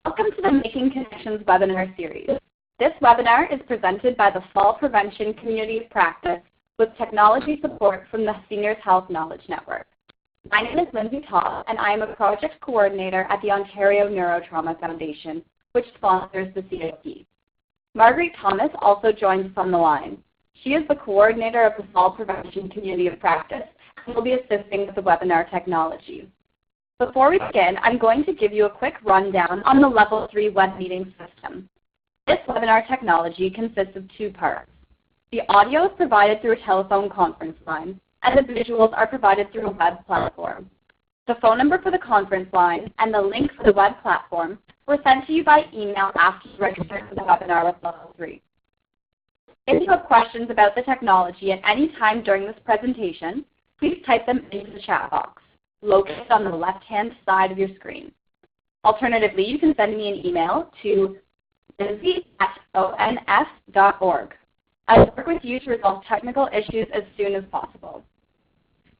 Welcome to the Making Connections webinar series. This webinar is presented by the Fall Prevention Community of Practice with technology support from the Seniors Health Knowledge Network. My name is Lindsay Taw, and I am a project coordinator at the Ontario Neurotrauma Foundation, which sponsors the COP. Marguerite Thomas also joins us on the line. She is the coordinator of the Fall Prevention Community of Practice and will be assisting with the webinar technology. Before we begin, I'm going to give you a quick rundown on the Level 3 web meeting system. This webinar technology consists of two parts. The audio is provided through a telephone conference line, and the visuals are provided through a web platform. The phone number for the conference line and the link for the web platform were sent to you by email after you registered for the webinar with Level 3. If you have questions about the technology at any time during this presentation, please type them into the chat box, located on the left-hand side of your screen. Alternatively, you can send me an email to lindsay@ons.org. I will work with you to resolve technical issues as soon as possible.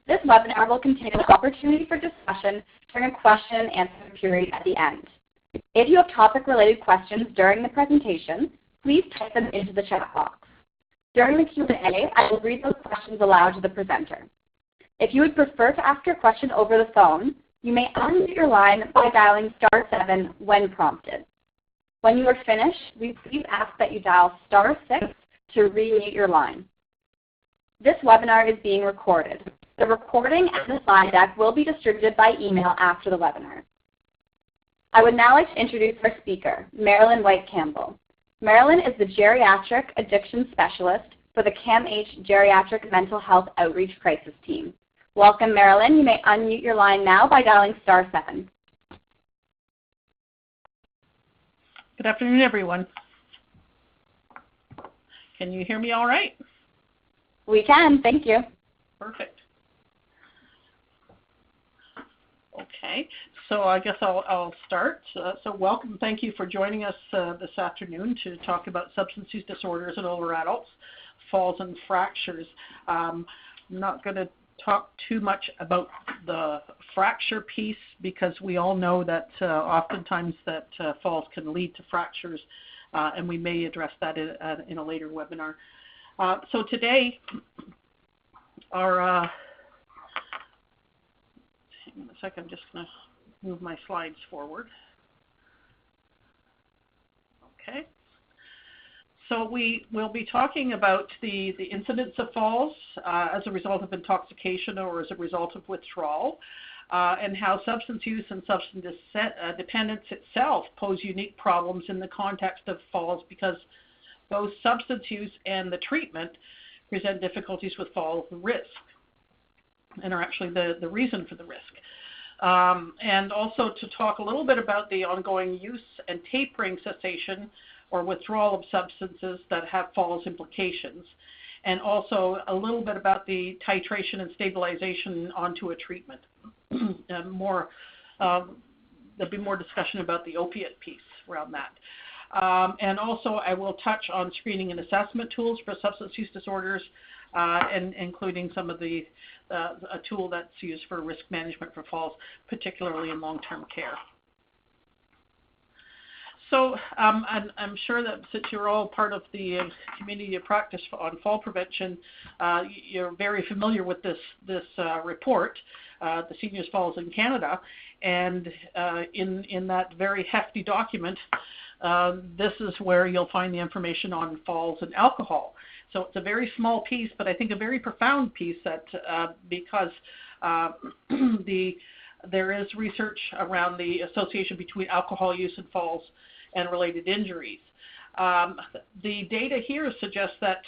This webinar will contain an opportunity for discussion during a question and answer period at the end. If you have topic-related questions during the presentation, please type them into the chat box. During the Q&A, I will read those questions aloud to the presenter. If you would prefer to ask your question over the phone, you may unmute your line by dialing *7 when prompted. When you are finished, we please ask that you dial *6 to remute your line. This webinar is being recorded. The recording and the slide deck will be distributed by email after the webinar. I would now like to introduce our speaker, Marilyn White-Campbell. Marilyn is the Geriatric Addictions Specialist for the CAMH Geriatric Mental Health Outreach Crisis Team. Welcome, Marilyn. You may unmute your line now by dialing *7. Good afternoon, everyone. Can you hear me all right? We can. Thank you. Perfect. Okay, so I guess I'll start. So welcome. Thank you for joining us this afternoon to talk about substance use disorders in older adults, falls and fractures. I'm not going to talk too much about the fracture piece because we all know that oftentimes that falls can lead to fractures, and we may address that in a later webinar. So today, our hang on a second, I'm just going to move my slides forward. Okay. So we will be talking about the incidence of falls as a result of intoxication or as a result of withdrawal, and how substance use and substance dependence itself pose unique problems in the context of falls because both substance use and the treatment present difficulties with fall risk and are actually the reason for the risk. And also to talk a little bit about the ongoing use and tapering cessation or withdrawal of substances that have falls implications, and also a little bit about the titration and stabilization onto a treatment. There'll be more discussion about the opiate piece around that. And also I will touch on screening and assessment tools for substance use disorders, and including some of a tool that's used for risk management for falls, particularly in long-term care. So I'm sure that since you're all part of the community of practice on fall prevention, you're very familiar with this report, the Seniors Falls in Canada, and in that very hefty document, this is where you'll find the information on falls and alcohol. So it's a very small piece, but I think a very profound piece that because there is research around the association between alcohol use and falls and related injuries. The data here suggests that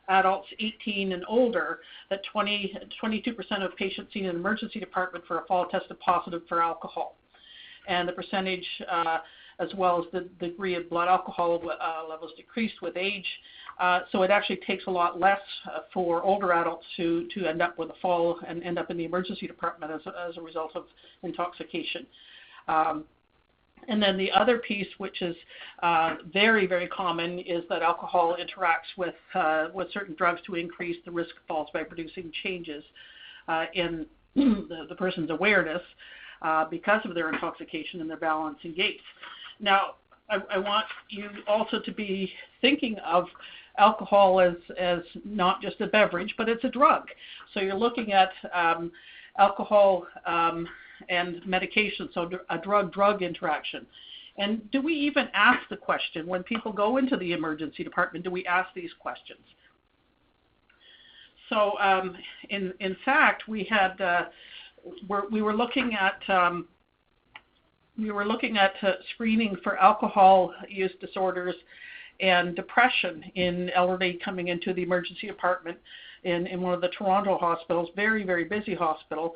adults 18 and older, that 22% of patients seen in an emergency department for a fall tested positive for alcohol. And the percentage, as well as the degree of blood alcohol levels decreased with age. So it actually takes a lot less for older adults to end up with a fall and end up in the emergency department as a result of intoxication. And then the other piece, which is very, very common, is that alcohol interacts with certain drugs to increase the risk of falls by producing changes in the person's awareness. because of their intoxication and their balance and gaits. Now, I want you also to be thinking of alcohol as not just a beverage, but it's a drug. So you're looking at alcohol and medication, so a drug-drug interaction. And do we even ask the question, when people go into the emergency department, do we ask these questions? So in fact, we had we were looking at screening for alcohol use disorders and depression in elderly coming into the emergency department in one of the Toronto hospitals, very, very busy hospital,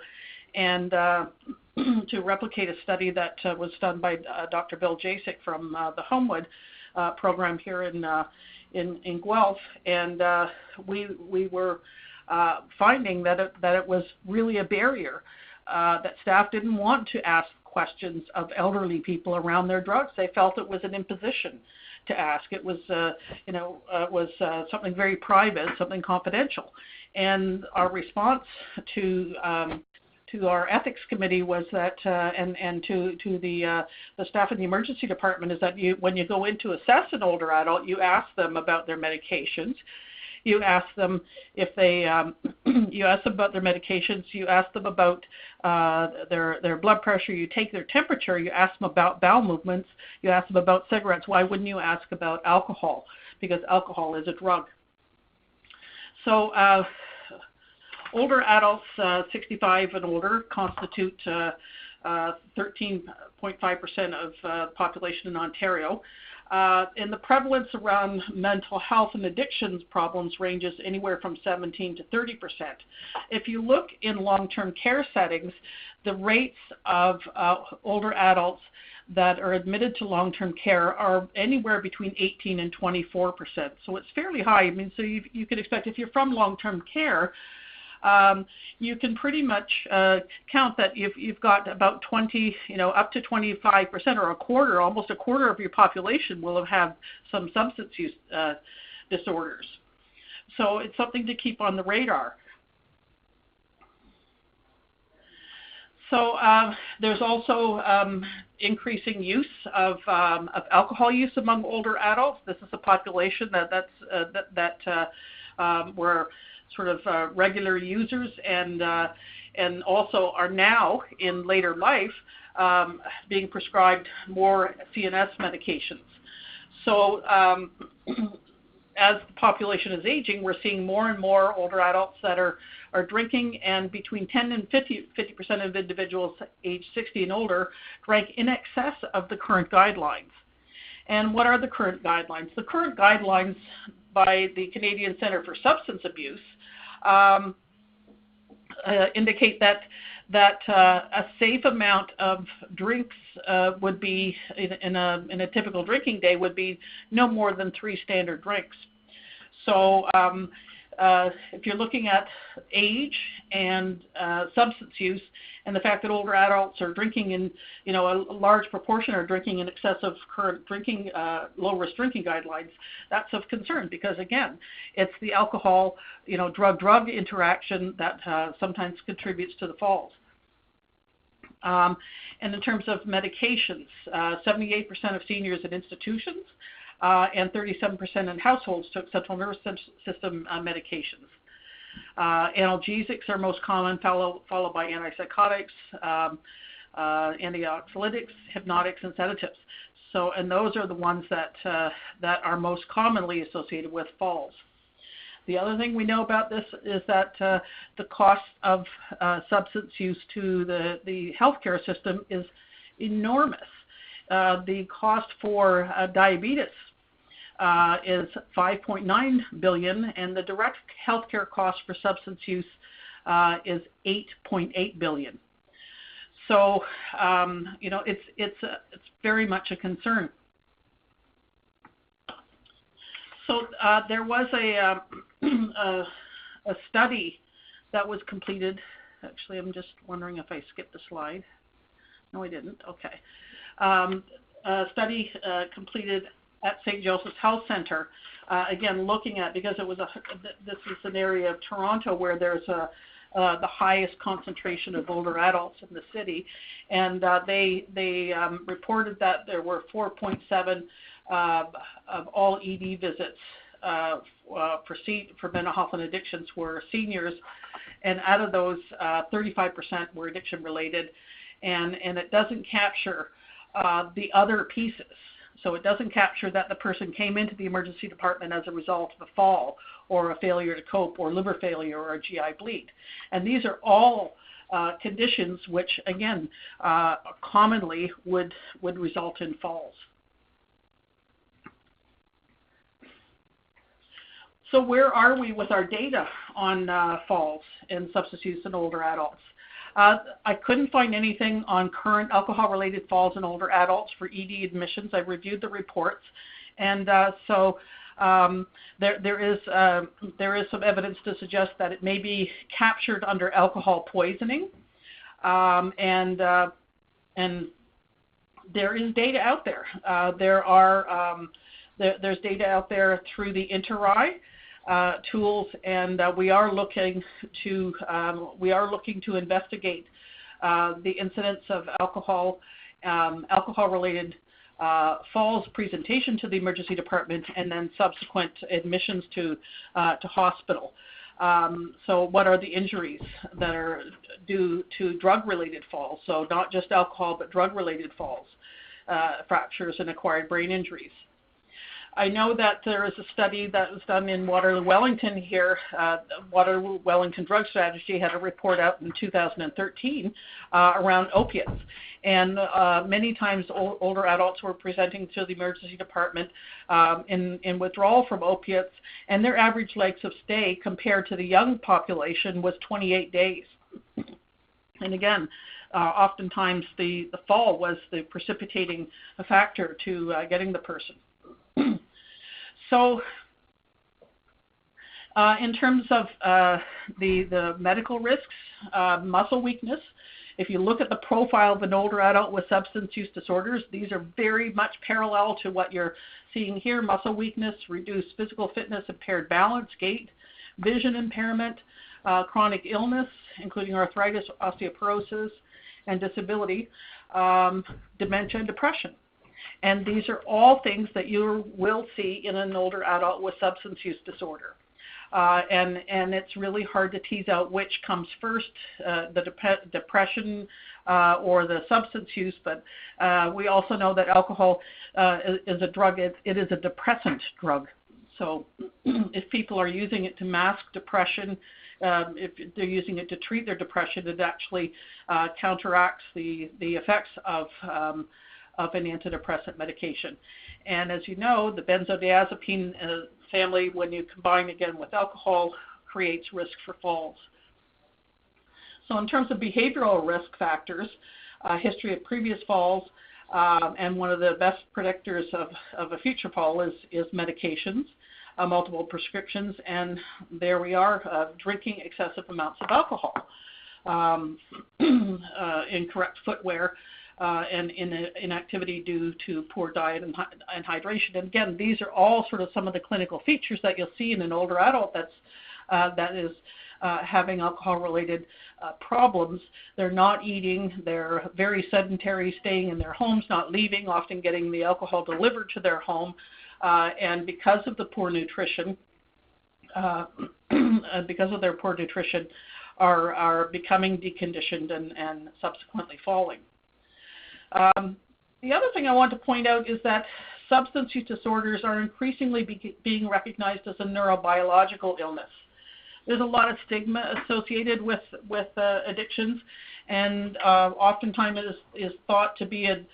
and to replicate a study that was done by Dr. Bill Jasek from the HOMWOOD program here in Guelph, and we were finding that it was really a barrier, that staff didn't want to ask questions of elderly people around their drugs. They felt it was an imposition to ask. It was, something very private, something confidential. And our response to our ethics committee was that, and to the staff in the emergency department, is that when you go in to assess an older adult, you ask them about their medications. You ask them if they, you ask them about their medications, you ask them about their blood pressure, you take their temperature, you ask them about bowel movements, you ask them about cigarettes. Why wouldn't you ask about alcohol? Because alcohol is a drug. So older adults 65 and older constitute 13.5% of the population in Ontario. And the prevalence around mental health and addictions problems ranges anywhere from 17 to 30%. If you look in long-term care settings, the rates of older adults that are admitted to long-term care are anywhere between 18 and 24%. So it's fairly high. I mean, so you could expect, if you're from long-term care, you can pretty much count that you've got about 20, up to 25% or a quarter, almost a quarter of your population will have some substance use disorders. So it's something to keep on the radar. So there's also increasing use of alcohol use among older adults. This is a population that were sort of regular users and also are now in later life being prescribed more CNS medications. So as the population is aging, we're seeing more and more older adults that are drinking, and between 10 and 50% of individuals age 60 and older drank in excess of the current guidelines. And what are the current guidelines? The current guidelines by the Canadian Centre for Substance Abuse indicate that a safe amount of drinks would be, in a typical drinking day, would be no more than 3 standard drinks. So if you're looking at age and substance use, and the fact that older adults are drinking in, a large proportion are drinking in excess of current drinking, low-risk drinking guidelines, that's of concern, because again, it's the alcohol, drug-drug interaction that sometimes contributes to the falls. And in terms of medications, 78% of seniors in institutions and 37% in households took central nervous system medications. Analgesics are most common, followed by antipsychotics, antioxylytics, hypnotics, and sedatives. So, and those are the ones that are most commonly associated with falls. The other thing we know about this is that the cost of substance use to the healthcare system is enormous. The cost for diabetes is $5.9 billion, and the direct healthcare cost for substance use is $8.8 billion. So, it's very much a concern. So there was a study that was completed. Actually, I'm just wondering if I skipped the slide. No, I didn't. Okay. A study completed at St. Joseph's Health Centre, again looking at, because it was this is an area of Toronto where there's the highest concentration of older adults in the city, and they reported that there were 4.7 of all ED visits for mental health and addictions were seniors, and out of those, 35% were addiction related, and it doesn't capture the other pieces. So it doesn't capture that the person came into the emergency department as a result of a fall or a failure to cope or liver failure or a GI bleed. And these are all conditions which, again, commonly would result in falls. So where are we with our data on falls in substance use in older adults? I couldn't find anything on current alcohol-related falls in older adults for ED admissions. I reviewed the reports, and so there is some evidence to suggest that it may be captured under alcohol poisoning, and there is data out there. There's data out there through the INTERI tools, and we are looking to investigate the incidence of alcohol-related falls presentation to the emergency department, and then subsequent admissions to hospital. So what are the injuries that are due to drug-related falls? So not just alcohol, but drug-related falls, fractures and acquired brain injuries. I know that there is a study that was done in Waterloo Wellington here. Waterloo Wellington Drug Strategy had a report out in 2013 around opiates. And many times older adults were presenting to the emergency department in withdrawal from opiates, and their average length of stay compared to the young population was 28 days. And again, oftentimes the fall was the precipitating factor to getting the person. So in terms of the medical risks, muscle weakness, if you look at the profile of an older adult with substance use disorders, these are very much parallel to what you're seeing here: muscle weakness, reduced physical fitness, impaired balance, gait, vision impairment, chronic illness, including arthritis, osteoporosis, and disability, dementia, and depression. And these are all things that you will see in an older adult with substance use disorder. And it's really hard to tease out which comes first, the depression or the substance use, but we also know that alcohol is a drug. It is a depressant drug. So if people are using it to mask depression, if they're using it to treat their depression, it actually counteracts the effects of an antidepressant medication. And as you know, the benzodiazepine family, when you combine again with alcohol, creates risk for falls. So in terms of behavioral risk factors, history of previous falls, and one of the best predictors of a future fall is medications, multiple prescriptions, and there we are, drinking excessive amounts of alcohol, incorrect footwear, and inactivity due to poor diet and hydration. And again, these are all sort of some of the clinical features that you'll see in an older adult that is having alcohol-related problems. They're not eating, they're very sedentary, staying in their homes, not leaving, often getting the alcohol delivered to their home, and because of the poor nutrition, because of their poor nutrition, are becoming deconditioned and subsequently falling. The other thing I want to point out is that substance use disorders are increasingly being recognized as a neurobiological illness. There's a lot of stigma associated with addictions, and oftentimes it is thought to be a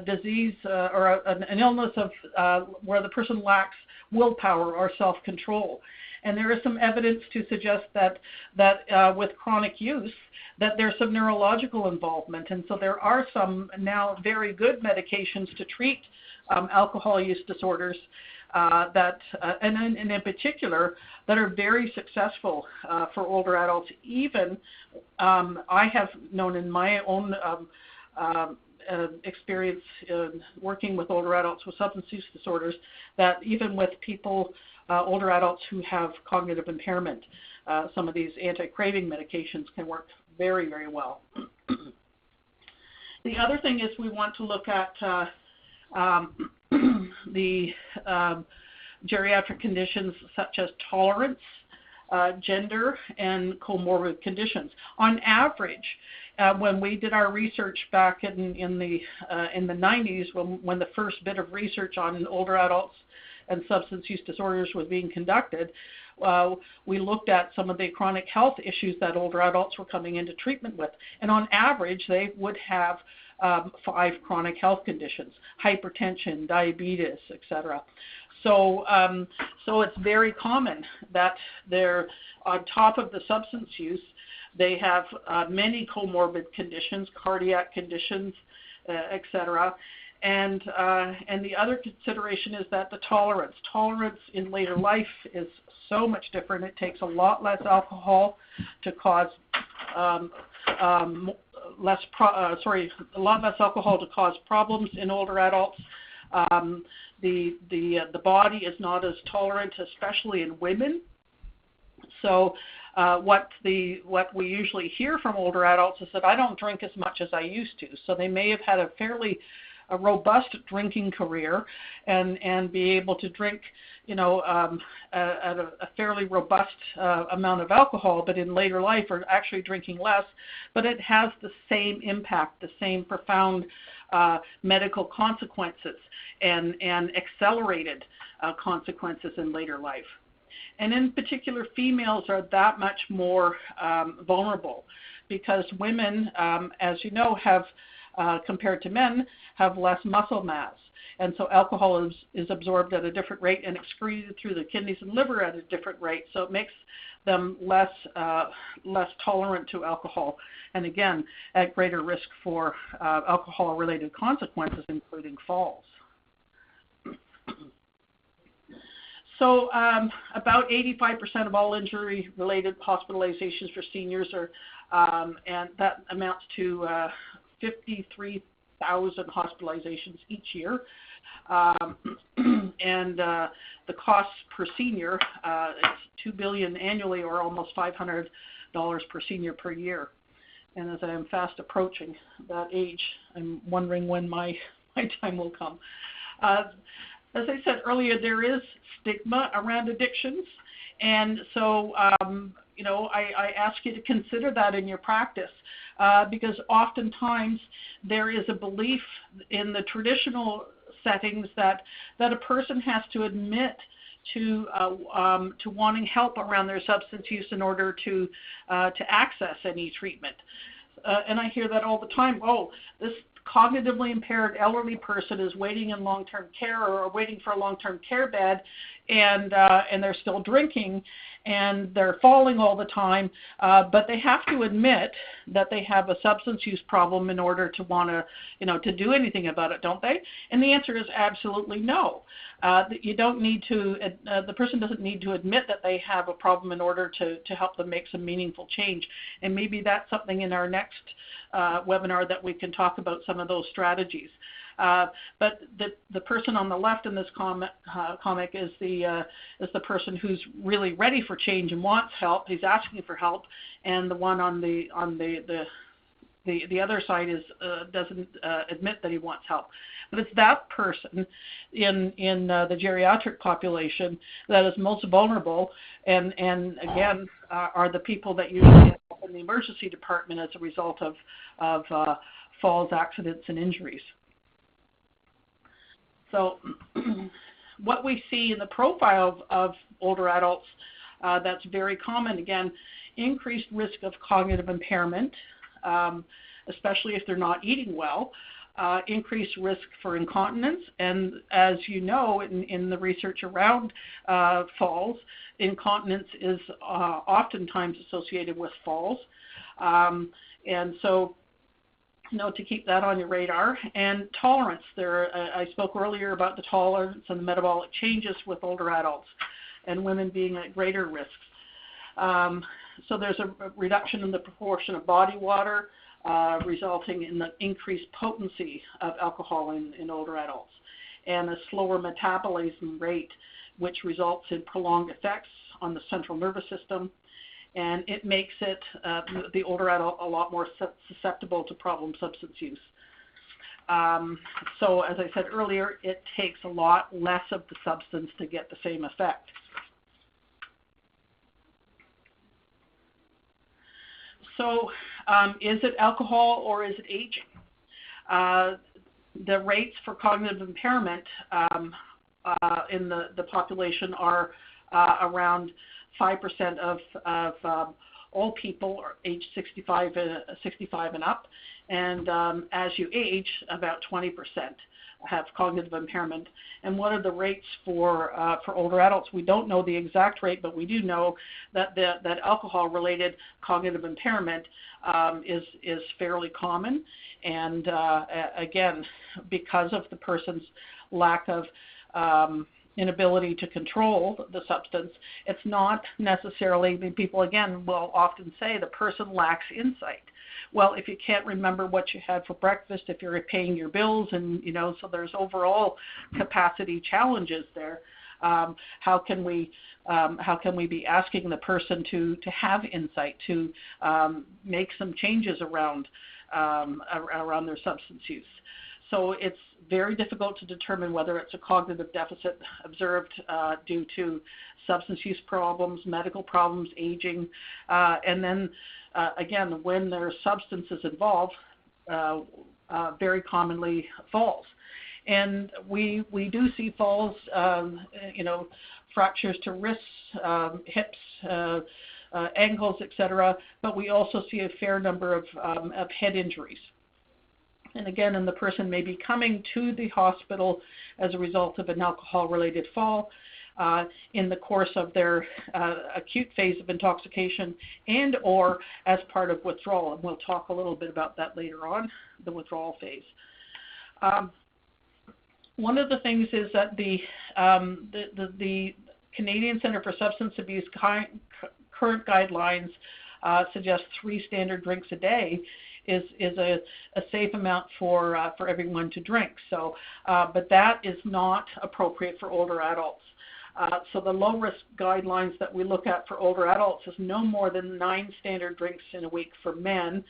disease or an illness of where the person lacks willpower or self-control. And there is some evidence to suggest that with chronic use, that there's some neurological involvement. And so there are some now very good medications to treat alcohol use disorders and in particular, that are very successful for older adults. Even I have known in my own experience working with older adults with substance use disorders, that even with people, older adults who have cognitive impairment, some of these anti-craving medications can work very, very well. The other thing is we want to look at the geriatric conditions such as tolerance, gender, and comorbid conditions. On average, when we did our research back in the 90s, when the first bit of research on older adults and substance use disorders was being conducted, we looked at some of the chronic health issues that older adults were coming into treatment with. And on average, they would have 5 chronic health conditions: hypertension, diabetes, etc. So it's very common that they're, on top of the substance use, they have many comorbid conditions, cardiac conditions, etc. And the other consideration is that the tolerance in later life is so much different. It takes a lot less alcohol to cause a lot less alcohol to cause problems in older adults. The body is not as tolerant, especially in women. So what we usually hear from older adults is that I don't drink as much as I used to. So they may have had a robust drinking career and be able to drink, at a fairly robust amount of alcohol, but in later life are actually drinking less. But it has the same impact, the same profound medical consequences and accelerated consequences in later life. And in particular, females are that much more vulnerable because women, as you know, have, compared to men, have less muscle mass. And so alcohol is absorbed at a different rate and excreted through the kidneys and liver at a different rate. So it makes them less tolerant to alcohol, and again, at greater risk for alcohol-related consequences, including falls. So about 85% of all injury-related hospitalizations for seniors are, and that amounts to 53,000 hospitalizations each year. And the cost per senior, it's $2 billion annually, or almost $500 per senior per year. And as I am fast approaching that age, I'm wondering when my time will come. As I said earlier, there is stigma around addictions, and so I ask you to consider that in your practice, because oftentimes there is a belief in the traditional settings that a person has to admit to wanting help around their substance use in order to access any treatment. And I hear that all the time. Oh, this cognitively impaired elderly person is waiting in long-term care or waiting for a long-term care bed, and they're still drinking and they're falling all the time, but they have to admit that they have a substance use problem in order to want to do anything about it, don't they? And the answer is absolutely no. You don't need to. The person doesn't need to admit that they have a problem in order to help them make some meaningful change. And maybe that's something in our next webinar that we can talk about some of those strategies. But the person on the left in this comic is the person who's really ready for change and wants help. He's asking for help, and the one on the other side doesn't admit that he wants help. But it's that person in the geriatric population that is most vulnerable, and again are the people that usually end up in the emergency department as a result of falls, accidents, and injuries. So what we see in the profile of older adults that's very common, again, increased risk of cognitive impairment, especially if they're not eating well, increased risk for incontinence, and as you know, in the research around falls, incontinence is oftentimes associated with falls, and so to keep that on your radar. And tolerance. I spoke earlier about the tolerance and the metabolic changes with older adults and women being at greater risks. So there's a reduction in the proportion of body water, resulting in the increased potency of alcohol in older adults, and a slower metabolism rate, which results in prolonged effects on the central nervous system, and it makes it, the older adult, a lot more susceptible to problem substance use. So as I said earlier, it takes a lot less of the substance to get the same effect. So is it alcohol or is it aging? The rates for cognitive impairment in the population are around 5% of all people are aged 65 and up, and as you age, about 20% have cognitive impairment. And what are the rates for older adults? We don't know the exact rate, but we do know that that alcohol-related cognitive impairment is fairly common. And again, because of the person's lack of inability to control the substance, it's not necessarily, people again will often say the person lacks insight. Well, if you can't remember what you had for breakfast, if you're paying your bills, and so there's overall capacity challenges there. How can we be asking the person to have insight, to make some changes around their substance use? So it's very difficult to determine whether it's a cognitive deficit observed due to substance use problems, medical problems, aging, and then again, when there are substances involved, very commonly falls. And we do see falls, fractures to wrists, hips, ankles, etc., but we also see a fair number of head injuries. And again, and the person may be coming to the hospital as a result of an alcohol-related fall in the course of their acute phase of intoxication and or as part of withdrawal. And we'll talk a little bit about that later on, the withdrawal phase. One of the things is that the Canadian Centre for Substance Abuse current guidelines suggest 3 standard drinks a day is a safe amount for everyone to drink. So, but that is not appropriate for older adults. So the low risk guidelines that we look at for older adults is no more than 9 standard drinks in a week for men,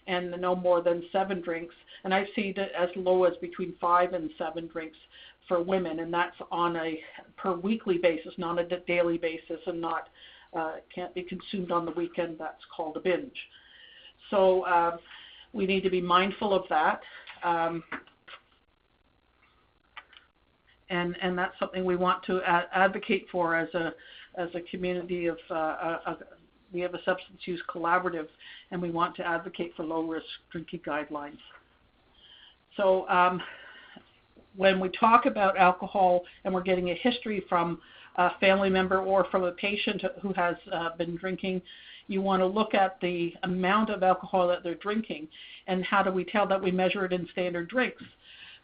and no more than 7 drinks. And I've seen it as low as between 5 and 7 drinks for women, and that's on a per weekly basis, not a daily basis, and not can't be consumed on the weekend. That's called a binge. So we need to be mindful of that. And that's something we want to advocate for as a community of we have a substance use collaborative, and we want to advocate for low risk drinking guidelines. So when we talk about alcohol and we're getting a history from a family member or from a patient who has been drinking, you want to look at the amount of alcohol that they're drinking, and how do we tell that? We measure it in standard drinks.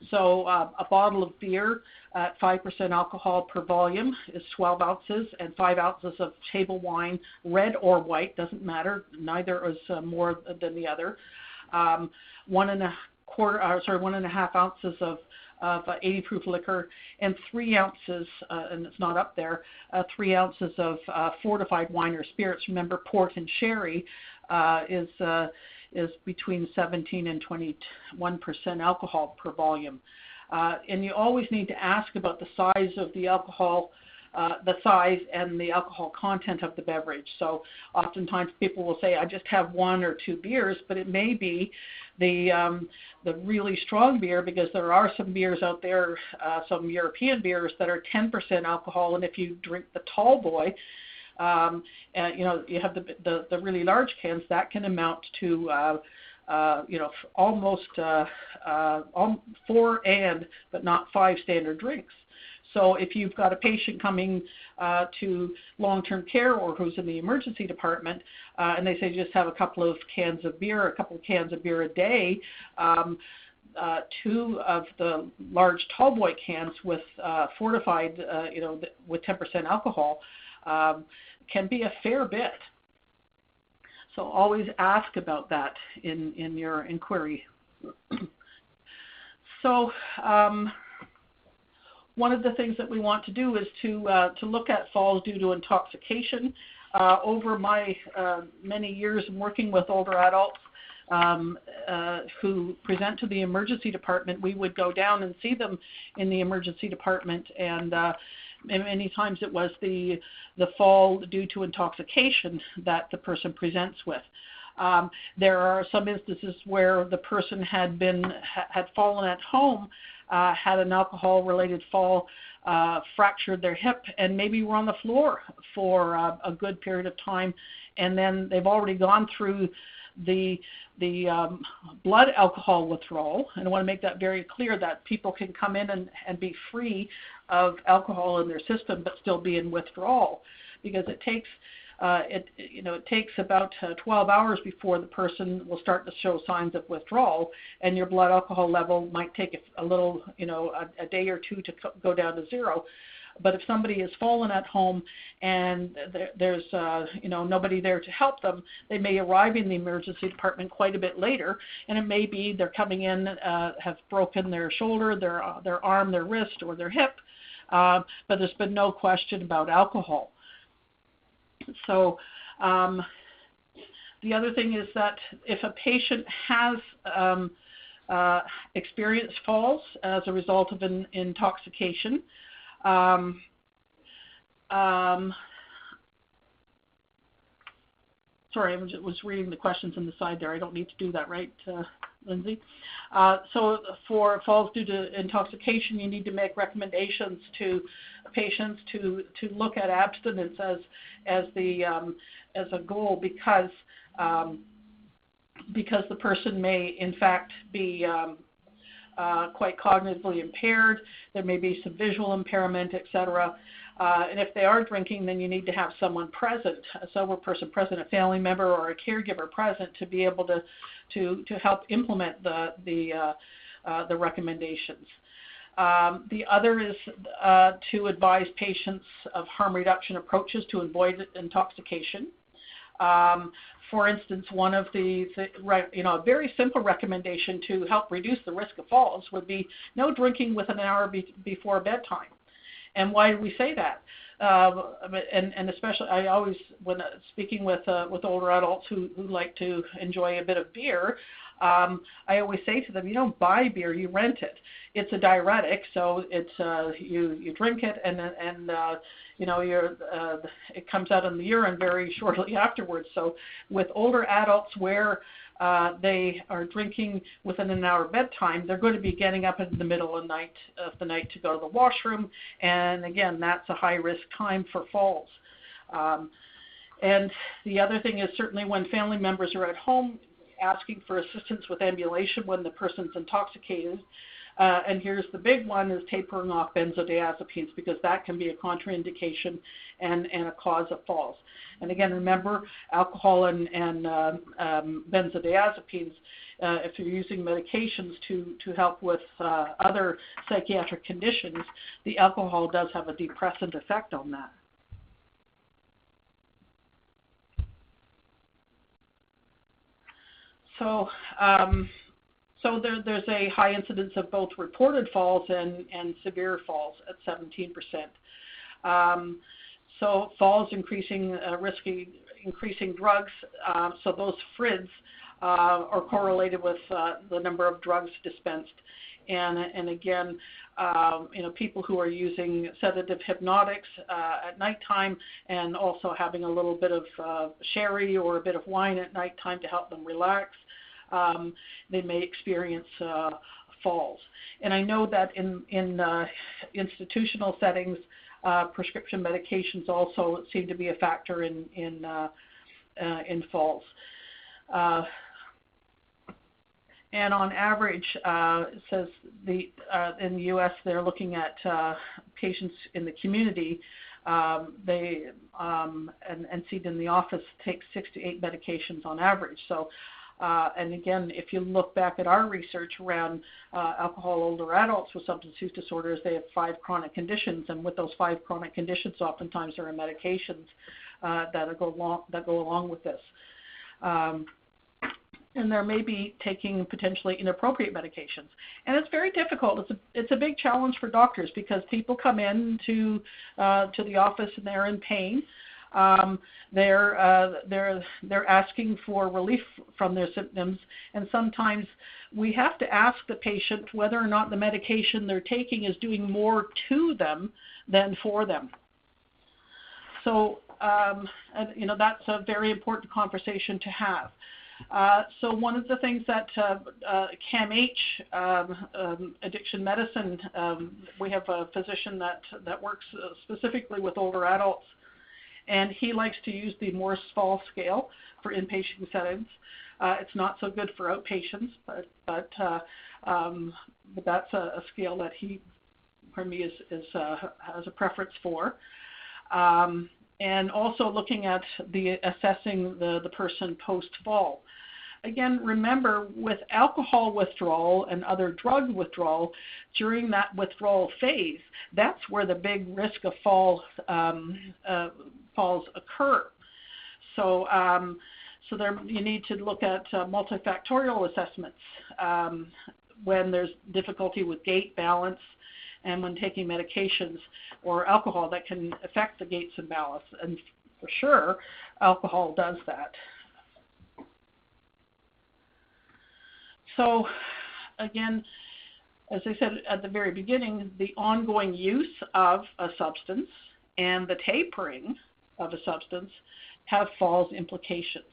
So a bottle of beer at 5% alcohol per volume is 12 ounces, and 5 ounces of table wine, red or white, doesn't matter, neither is more than the other. 1.5 ounces of 80 proof liquor, and 3 ounces, and it's not up there, 3 ounces of fortified wine or spirits. Remember, port and sherry is between 17 and 21% alcohol per volume. And you always need to ask about the size of the alcohol, the size and the alcohol content of the beverage. So oftentimes people will say, I just have 1 or 2 beers, but it may be the really strong beer, because there are some beers out there, some European beers that are 10% alcohol, and if you drink the tall boy, you have the really large cans, that can amount to almost 4 but not 5 standard drinks. So if you've got a patient coming to long-term care or who's in the emergency department, and they say just have a couple of cans of beer a day, 2 of the large tall boy cans with fortified, with 10% alcohol, can be a fair bit. So always ask about that in your inquiry. So one of the things that we want to do is to look at falls due to intoxication. Over my many years working with older adults who present to the emergency department, we would go down and see them in the emergency department, and many times it was the fall due to intoxication that the person presents with. There are some instances where the person had fallen at home, had an alcohol-related fall, fractured their hip, and maybe were on the floor for a good period of time, and then they've already gone through the blood alcohol withdrawal. And I want to make that very clear that people can come in and be free of alcohol in their system but still be in withdrawal, because it takes it takes about 12 hours before the person will start to show signs of withdrawal, and your blood alcohol level might take a little, a day or two to go down to zero. But if somebody has fallen at home and there's nobody there to help them, they may arrive in the emergency department quite a bit later, and it may be they're coming in, have broken their shoulder, their arm, their wrist, or their hip, but there's been no question about alcohol. So the other thing is that if a patient has experienced falls as a result of an intoxication, sorry, I was reading the questions on the side there. I don't need to do that, right, Lindsay? So for falls due to intoxication, you need to make recommendations to patients to look at abstinence as a goal, because the person may in fact be quite cognitively impaired. There may be some visual impairment, etc. And if they are drinking, then you need to have someone present, a sober person present, a family member or a caregiver present, to be able to help implement the recommendations. The other is to advise patients of harm reduction approaches to avoid intoxication. For instance, one of a very simple recommendation to help reduce the risk of falls would be no drinking within an hour before bedtime. And why do we say that? And especially, I always, when speaking with older adults who like to enjoy a bit of beer, I always say to them, you don't buy beer, you rent it. It's a diuretic, so it's you drink it, and it comes out in the urine very shortly afterwards. So with older adults where they are drinking within an hour bedtime, they're going to be getting up in the middle of the night to go to the washroom, and again, that's a high risk time for falls. And the other thing is certainly when family members are at home, asking for assistance with ambulation when the person's intoxicated. And here's the big one, is tapering off benzodiazepines, because that can be a contraindication and a cause of falls. And again, remember, alcohol and benzodiazepines, if you're using medications to help with other psychiatric conditions, the alcohol does have a depressant effect on that. So there's a high incidence of both reported falls and severe falls at 17%. So falls increasing drugs. So those FRIDs are correlated with the number of drugs dispensed. And again, people who are using sedative hypnotics at nighttime, and also having a little bit of sherry or a bit of wine at nighttime to help them relax, they may experience falls. And I know that in institutional settings, prescription medications also seem to be a factor in falls. And on average, it says in the U.S. they're looking at patients in the community. They and seen in the office take 6 to 8 medications on average. So, and again, if you look back at our research around alcohol older adults with substance use disorders, they have 5 chronic conditions, and with those 5 chronic conditions, oftentimes there are medications that go along with this. And there may be taking potentially inappropriate medications. And it's very difficult. It's a big challenge for doctors because people come in to the office and they're in pain. They're asking for relief from their symptoms, and sometimes we have to ask the patient whether or not the medication they're taking is doing more to them than for them. So, and, that's a very important conversation to have. So one of the things that CAMH, addiction medicine, we have a physician that works specifically with older adults, and he likes to use the Morse-Fall scale for inpatient settings. It's not so good for outpatients, but that's a scale that he, for me, has a preference for. And also looking at assessing the person post-fall. Again, remember, with alcohol withdrawal and other drug withdrawal, during that withdrawal phase, that's where the big risk of falls occur. So, there you need to look at multifactorial assessments when there's difficulty with gait, balance, and when taking medications or alcohol that can affect the gaits and balance. And for sure, alcohol does that. So again, as I said at the very beginning, the ongoing use of a substance and the tapering of a substance have falls implications.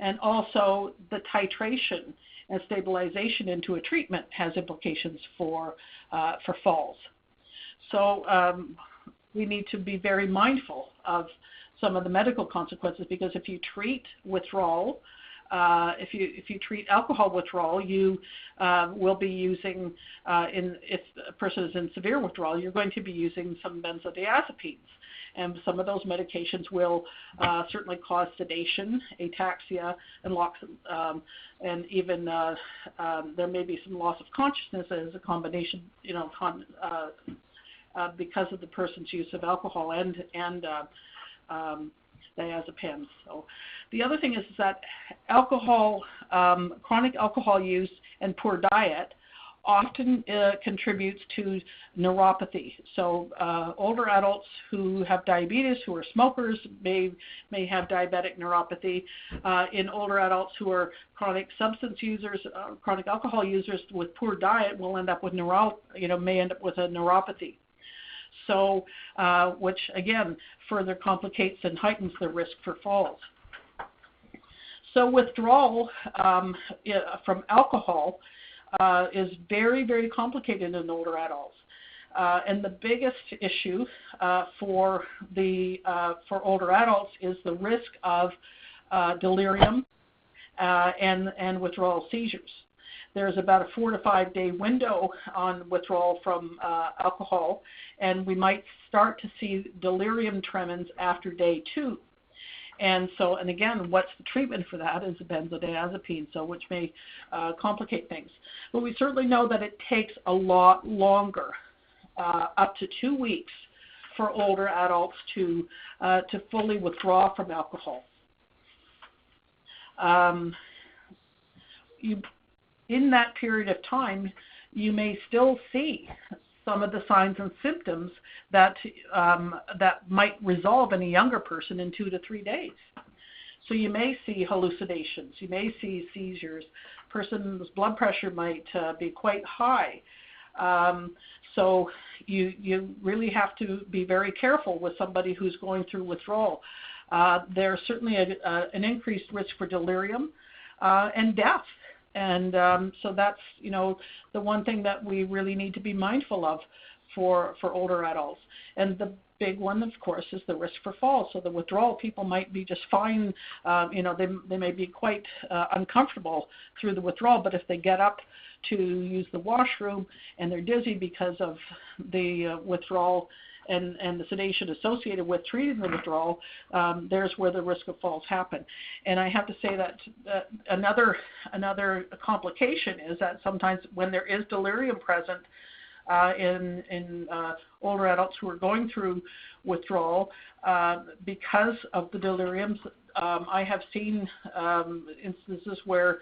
And also the titration and stabilization into a treatment has implications for falls. So we need to be very mindful of some of the medical consequences, because if you treat withdrawal, if you treat alcohol withdrawal, you will be using, if a person is in severe withdrawal, you're going to be using some benzodiazepines. And some of those medications will certainly cause sedation, ataxia, and even there may be some loss of consciousness as a combination, because of the person's use of alcohol and diazepams. So the other thing is that alcohol, chronic alcohol use and poor diet often contributes to neuropathy. So older adults who have diabetes, who are smokers, may have diabetic neuropathy. In older adults who are chronic substance users, chronic alcohol users with poor diet will end up with may end up with a neuropathy. So, which again further complicates and heightens the risk for falls. So withdrawal from alcohol is very, very complicated in older adults. And the biggest issue for older adults is the risk of delirium and withdrawal seizures. There's about a 4 to 5 day window on withdrawal from alcohol, and we might start to see delirium tremens after day 2. And again, what's the treatment for that is a benzodiazepine, which may complicate things. But we certainly know that it takes a lot longer, up to 2 weeks, for older adults to fully withdraw from alcohol. In that period of time, you may still see some of the signs and symptoms that might resolve in a younger person in 2 to 3 days. So you may see hallucinations, you may see seizures, person's blood pressure might be quite high. So you really have to be very careful with somebody who's going through withdrawal. There's certainly an increased risk for delirium and death. And so that's, the one thing that we really need to be mindful of for older adults. And the big one, of course, is the risk for falls. So the withdrawal people might be just fine. They may be quite uncomfortable through the withdrawal, but if they get up to use the washroom and they're dizzy because of the withdrawal and the sedation associated with treating the withdrawal, there's where the risk of falls happen. And I have to say that another complication is that sometimes when there is delirium present in older adults who are going through withdrawal, because of the deliriums, I have seen instances where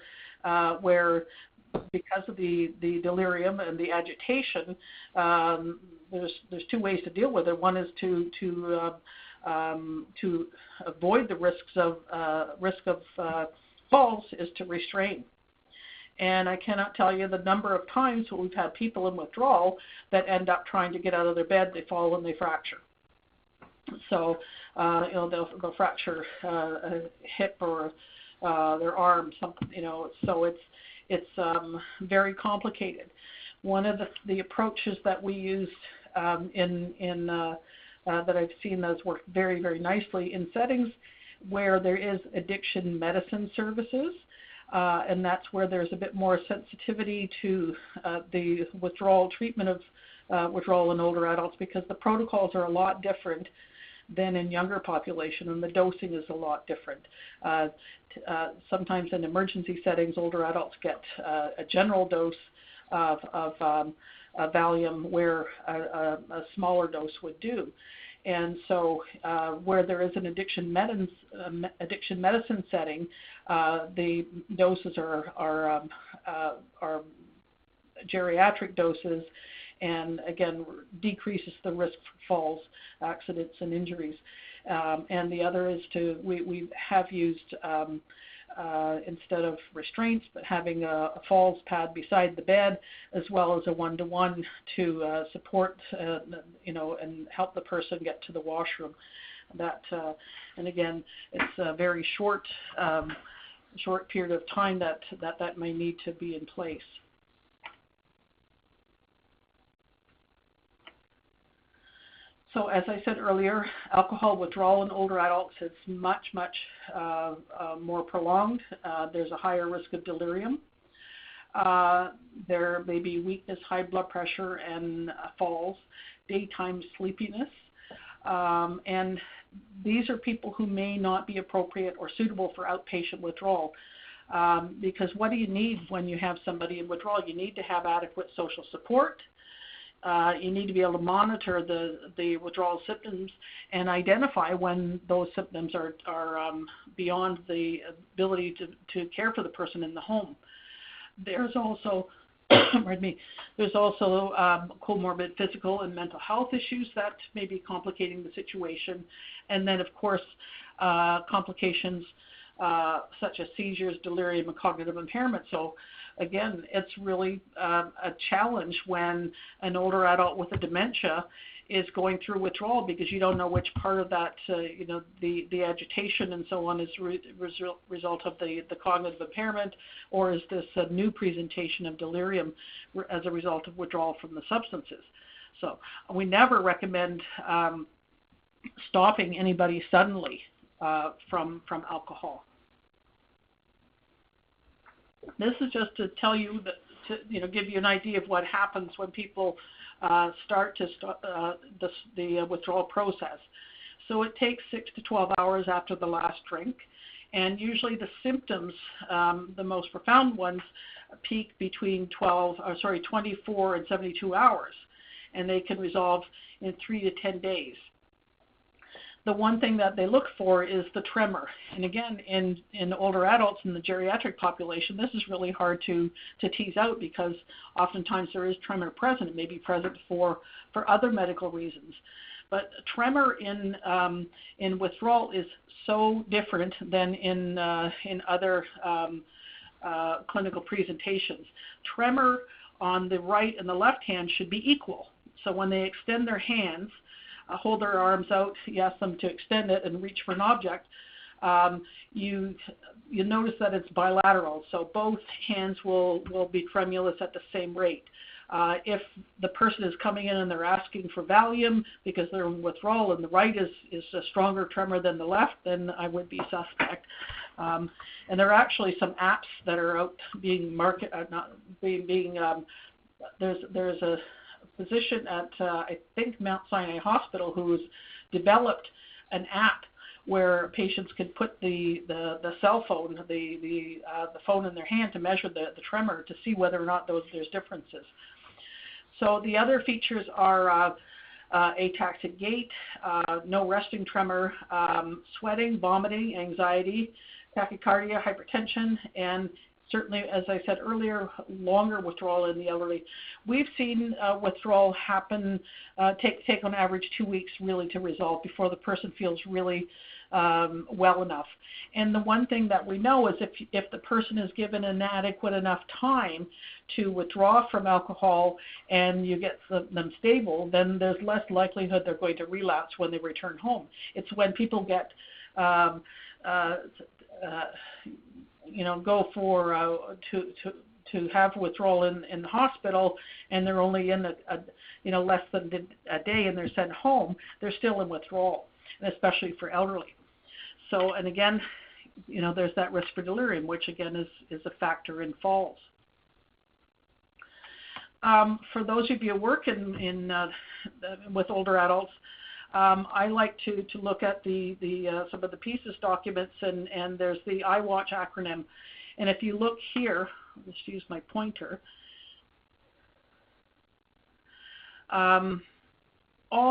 because of the delirium and the agitation, there's two ways to deal with it. One is to avoid the risk of falls is to restrain. And I cannot tell you the number of times when we've had people in withdrawal that end up trying to get out of their bed, they fall and they fracture. So, they'll fracture a hip or their arm, something, so it's very complicated. One of the approaches that we use that I've seen that's worked very, very nicely in settings where there is addiction medicine services, and that's where there's a bit more sensitivity to the withdrawal treatment of withdrawal in older adults, because the protocols are a lot different than in younger population, and the dosing is a lot different. Sometimes in emergency settings, older adults get a general dose of Valium, where a smaller dose would do. And so where there is an addiction medicine setting, the doses are geriatric doses, and again decreases the risk for falls, accidents, and injuries. And the other is we have used instead of restraints, but having a falls pad beside the bed, as well as a one-to-one to support, and help the person get to the washroom. And again, it's a very short period of time that may need to be in place. So as I said earlier, alcohol withdrawal in older adults is much more prolonged. There's a higher risk of delirium. There may be weakness, high blood pressure, and falls, daytime sleepiness. And these are people who may not be appropriate or suitable for outpatient withdrawal. Because what do you need when you have somebody in withdrawal? You need to have adequate social support. You need to be able to monitor the withdrawal symptoms and identify when those symptoms are beyond the ability to care for the person in the home. There's also, there's also comorbid physical and mental health issues that may be complicating the situation. And then, of course, complications such as seizures, delirium, and cognitive impairment. So again, it's really a challenge when an older adult with a dementia is going through withdrawal, because you don't know which part of that, the agitation and so on is result of the cognitive impairment, or is this a new presentation of delirium as a result of withdrawal from the substances. So we never recommend stopping anybody suddenly from alcohol. This is just to tell you that, to give you an idea of what happens when people start the withdrawal process. So it takes 6 to 12 hours after the last drink, and usually the symptoms, the most profound ones, peak between 24 and 72 hours, and they can resolve in 3 to 10 days. The one thing that they look for is the tremor. And again, in older adults in the geriatric population, this is really hard to tease out, because oftentimes there is tremor present. It may be present for other medical reasons. But tremor in withdrawal is so different than in other clinical presentations. Tremor on the right and the left hand should be equal. So when they extend their hands, hold their arms out, you ask them to extend it and reach for an object, you notice that it's bilateral. So both hands will be tremulous at the same rate. If the person is coming in and they're asking for Valium because they're in withdrawal and the right is a stronger tremor than the left, then I would be suspect. And there are actually some apps that are out being there's a physician at I think Mount Sinai Hospital who's developed an app where patients can put the cell phone, the phone in their hand to measure the tremor to see whether or not there's differences. So the other features are ataxic gait, no resting tremor, sweating, vomiting, anxiety, tachycardia, hypertension, and certainly, as I said earlier, longer withdrawal in the elderly. We've seen withdrawal happen, take on average 2 weeks really to resolve before the person feels really well enough. And the one thing that we know is if the person is given an adequate enough time to withdraw from alcohol and you get them stable, then there's less likelihood they're going to relapse when they return home. It's when people get go for to have withdrawal in the hospital, and they're only in less than a day, and they're sent home. They're still in withdrawal, and especially for elderly. So, and again, there's that risk for delirium, which again is a factor in falls. For those of you who work with older adults, I like to look at some of the PISA documents, and there's the IWatch acronym. And if you look here, I'll just use my pointer, all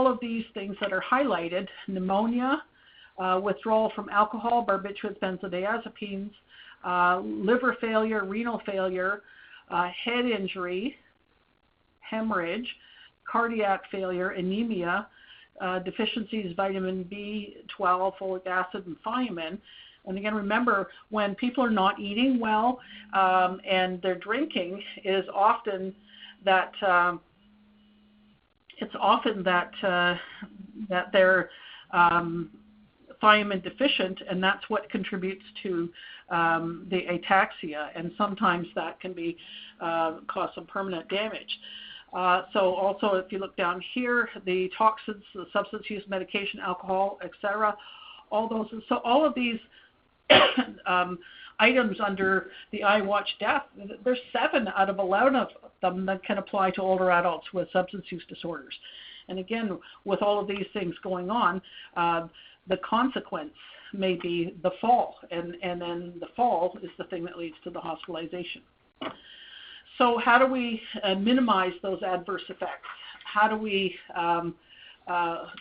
of these things that are highlighted, pneumonia, withdrawal from alcohol, barbiturates, benzodiazepines, liver failure, renal failure, head injury, hemorrhage, cardiac failure, anemia, deficiencies, vitamin B12, folic acid, and thiamine. And again, remember, when people are not eating well and they're drinking, is often that that they're thiamine deficient, and that's what contributes to the ataxia, and sometimes that can be cause some permanent damage. So also, if you look down here, the toxins, the substance use, medication, alcohol, etc., all those. So all of these items under the IWatch death, there's 7 out of 11 of them that can apply to older adults with substance use disorders. And again, with all of these things going on, the consequence may be the fall, and then the fall is the thing that leads to the hospitalization. So how do we minimize those adverse effects? How do we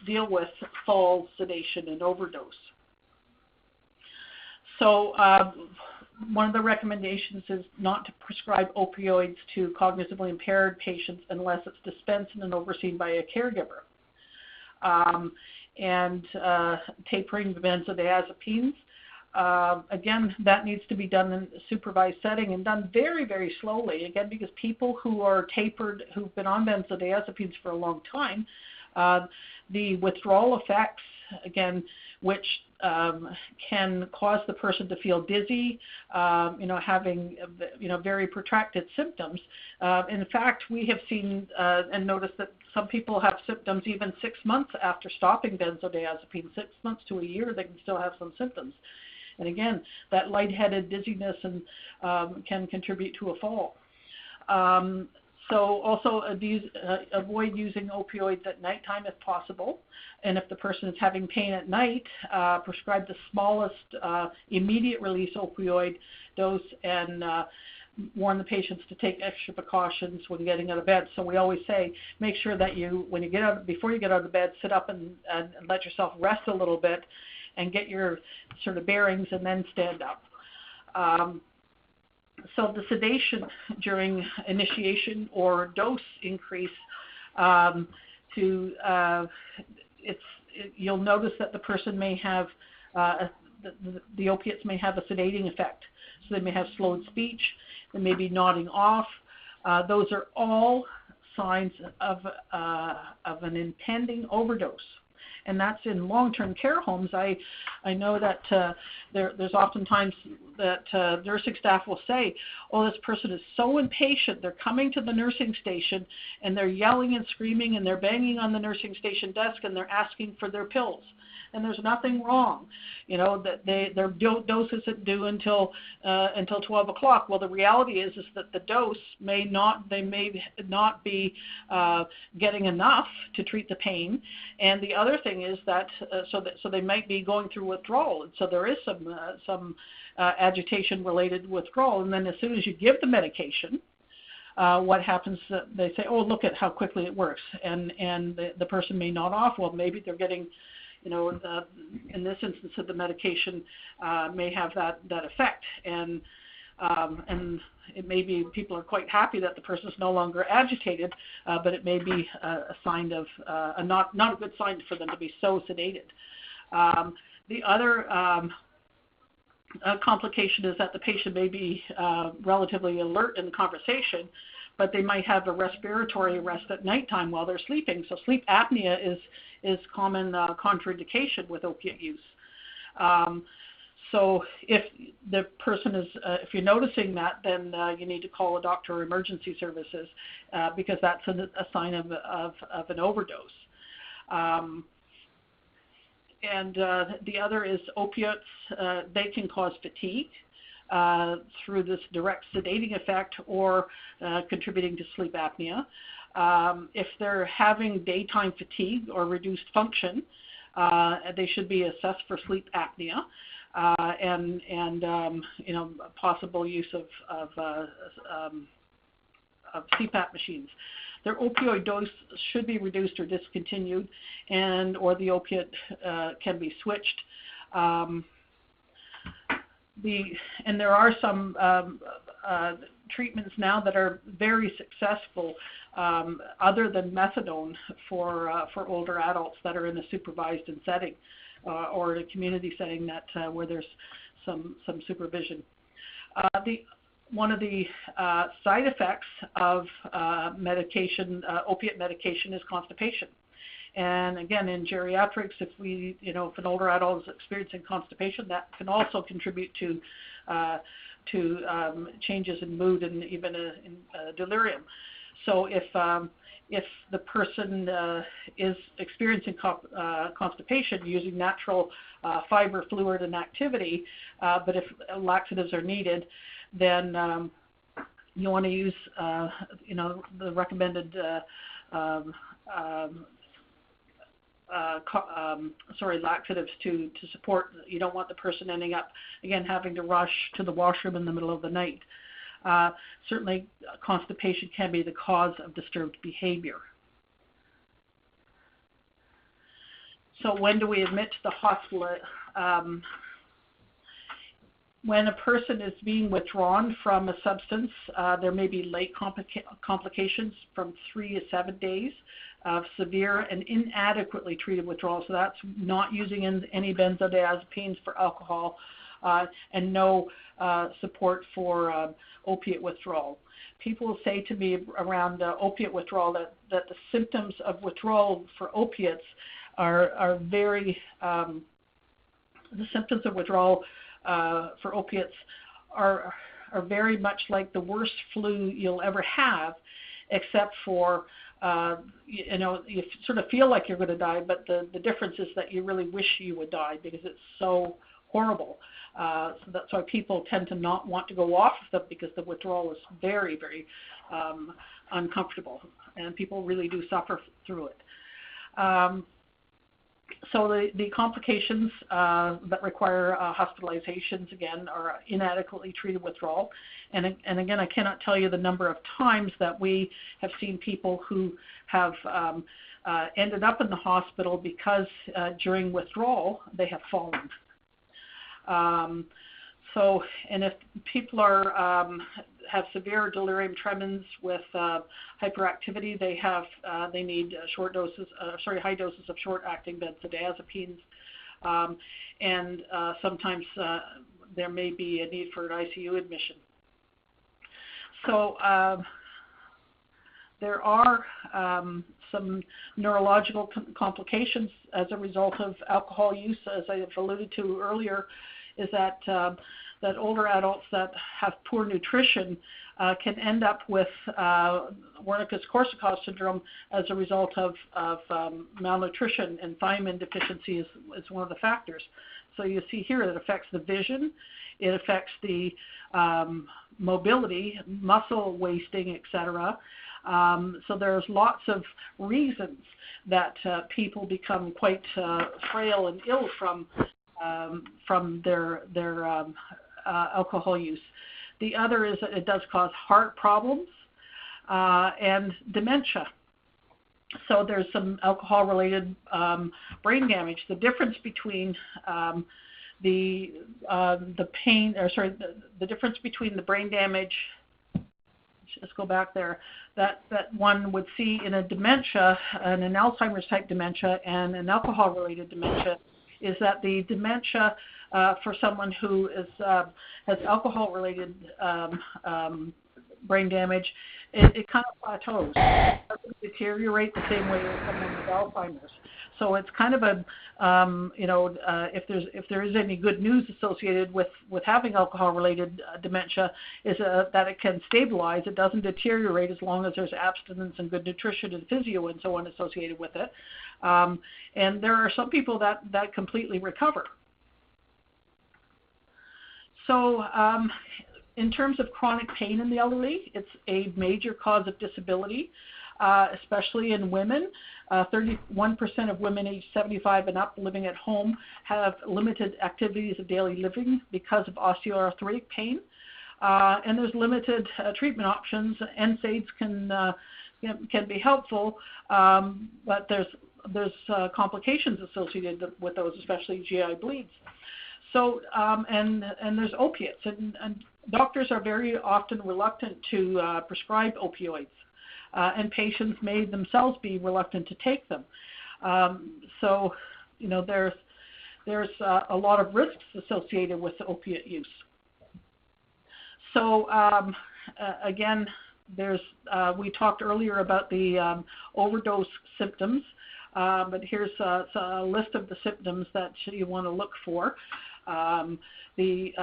deal with fall, sedation, and overdose? So one of the recommendations is not to prescribe opioids to cognitively impaired patients unless it's dispensed and overseen by a caregiver. And tapering the benzodiazepines. Again, that needs to be done in a supervised setting and done very, very slowly, again, because people who are tapered, who've been on benzodiazepines for a long time, the withdrawal effects, again, which can cause the person to feel dizzy, having, very protracted symptoms. In fact, we have seen and noticed that some people have symptoms even 6 months after stopping benzodiazepines. 6 months to a year, they can still have some symptoms. And again, that lightheaded dizziness can contribute to a fall. So also avoid using opioids at nighttime if possible. And if the person is having pain at night, prescribe the smallest immediate release opioid dose, and warn the patients to take extra precautions when getting out of bed. So we always say, make sure that before you get out of bed, sit up and let yourself rest a little bit and get your sort of bearings, and then stand up. So the sedation during initiation or dose increase, you'll notice that the person may have, the opiates may have a sedating effect. So they may have slowed speech, they may be nodding off. Those are all signs of an impending overdose. And that's in long-term care homes. I know that there's oftentimes that nursing staff will say, oh, this person is so impatient. They're coming to the nursing station and they're yelling and screaming and they're banging on the nursing station desk and they're asking for their pills. And there's nothing wrong, that their dose isn't due until 12 o'clock. Well, the reality is that the dose may not be getting enough to treat the pain. And the other thing is that so they might be going through withdrawal, and so there is some agitation related withdrawal. And then as soon as you give the medication, what happens, they say, oh, look at how quickly it works, and the person may nod off. Well, maybe they're getting, in this instance of the medication may have that effect, and it may be people are quite happy that the person is no longer agitated, but it may be a sign of not a good sign for them to be so sedated. The other complication is that the patient may be relatively alert in the conversation, but they might have a respiratory arrest at nighttime while they're sleeping. So sleep apnea is common contraindication with opiate use. So if the person is, if you're noticing that, then you need to call a doctor or emergency services because that's a sign of an overdose. And the other is opiates. They can cause fatigue through this direct sedating effect or contributing to sleep apnea. If they're having daytime fatigue or reduced function, they should be assessed for sleep apnea. And possible use of CPAP machines. Their opioid dose should be reduced or discontinued, or the opiate can be switched. And there are some treatments now that are very successful, other than methadone, for older adults that are in a supervised setting. Or a community setting that where there's some supervision. One of the side effects of opiate medication is constipation. And again, in geriatrics, if an older adult is experiencing constipation, that can also contribute to changes in mood and even in delirium. So if the person is experiencing constipation using natural fiber, fluid, and activity, but if laxatives are needed, then you want to use, the recommended laxatives to support. You don't want the person ending up, again, having to rush to the washroom in the middle of the night. Certainly, constipation can be the cause of disturbed behavior. So when do we admit to the hospital? When a person is being withdrawn from a substance, there may be late complications from 3 to 7 days of severe and inadequately treated withdrawal. So that's not using any benzodiazepines for alcohol, and no support for opiate withdrawal. People say to me around opiate withdrawal that the symptoms of withdrawal for opiates are very, the symptoms of withdrawal for opiates are very much like the worst flu you'll ever have, except for, you sort of feel like you're going to die, but the difference is that you really wish you would die because it's so horrible. So that's why people tend to not want to go off of them, because the withdrawal is very, very uncomfortable, and people really do suffer through it. So the complications that require hospitalizations, again, are inadequately treated withdrawal. And again, I cannot tell you the number of times that we have seen people who have ended up in the hospital because during withdrawal they have fallen. And if people are have severe delirium tremens with hyperactivity, they need high doses of short-acting benzodiazepines, and sometimes there may be a need for an ICU admission. So there are some neurological complications as a result of alcohol use, as I have alluded to earlier, is that older adults that have poor nutrition can end up with Wernicke's-Korsakoff syndrome as a result of malnutrition, and thiamine deficiency is one of the factors. So you see here it affects the vision, it affects the mobility, muscle wasting, etc. So there's lots of reasons that people become quite frail and ill from their alcohol use. The other is that it does cause heart problems. and dementia. So there's some alcohol-related brain damage. The difference between the difference between the brain damage, let's go back there, that one would see in a dementia, and an Alzheimer's type dementia and an alcohol-related dementia, is that the dementia for someone who is, has alcohol-related brain damage, it kind of plateaus. It doesn't deteriorate the same way as someone with Alzheimer's. So it's kind of a, if there is any good news associated with having alcohol-related dementia, is that it can stabilize. It doesn't deteriorate as long as there's abstinence and good nutrition and physio and so on associated with it. And there are some people that completely recover. So in terms of chronic pain in the elderly, it's a major cause of disability, especially in women. 31% of women aged 75 and up living at home have limited activities of daily living because of osteoarthritic pain. And there's limited treatment options. NSAIDs can be helpful, but there's complications associated with those, especially GI bleeds. So, and there's opiates, and doctors are very often reluctant to prescribe opioids, and patients may themselves be reluctant to take them. So, there's a lot of risks associated with opiate use. So, again, we talked earlier about the overdose symptoms, but here's a list of the symptoms that you want to look for. The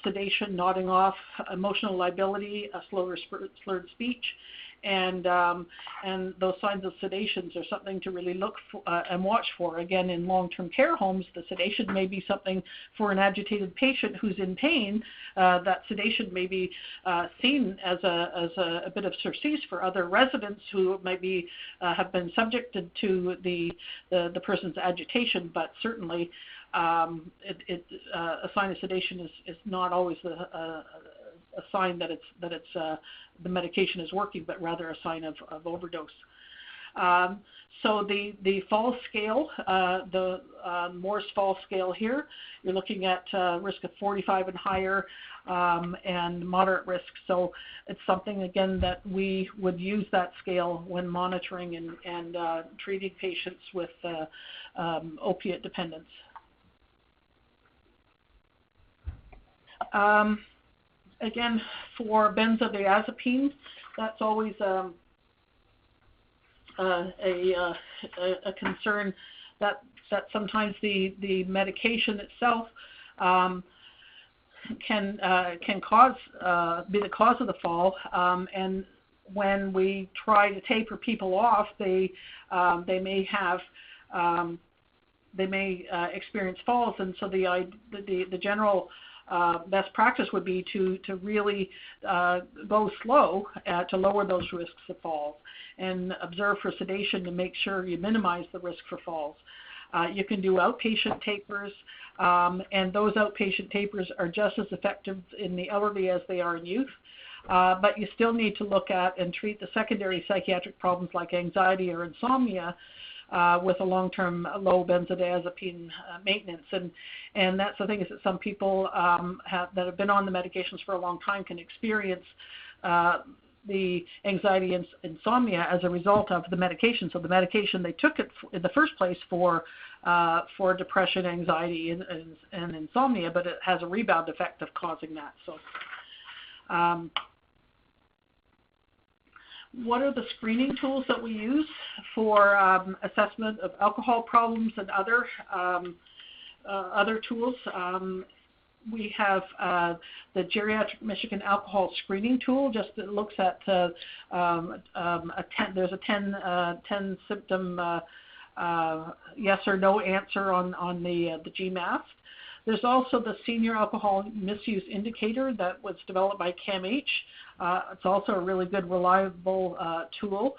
sedation, nodding off, emotional lability, slurred speech, and those signs of sedations are something to really look for and watch for. Again, in long-term care homes, the sedation may be something for an agitated patient who's in pain. That sedation may be seen as a bit of surcease for other residents who might be have been subjected to the person's agitation, but certainly a sign of sedation is not always a sign that the medication is working, but rather a sign of overdose. So the fall scale, the Morse fall scale here, you're looking at risk of 45 and higher and moderate risk. So it's something, again, that we would use that scale when monitoring and treating patients with opiate dependence. Again, for benzodiazepines, that's always a concern that sometimes the medication itself can be the cause of the fall, and when we try to taper people off, they may experience falls, and so the general best practice would be to really go slow to lower those risks of falls and observe for sedation to make sure you minimize the risk for falls. You can do outpatient tapers, and those outpatient tapers are just as effective in the elderly as they are in youth. But you still need to look at and treat the secondary psychiatric problems like anxiety or insomnia with a long-term low benzodiazepine maintenance. And that's the thing, is that some people that have been on the medications for a long time can experience the anxiety and insomnia as a result of the medication. So the medication, they took it in the first place for depression, anxiety, and insomnia, but it has a rebound effect of causing that. So what are the screening tools that we use for assessment of alcohol problems and other tools? We have the Geriatric Michigan Alcohol Screening Tool. Just it looks at there's a 10 symptom yes or no answer on the GMAST. There's also the Senior Alcohol Misuse Indicator that was developed by CAMH. It's also a really good, reliable tool.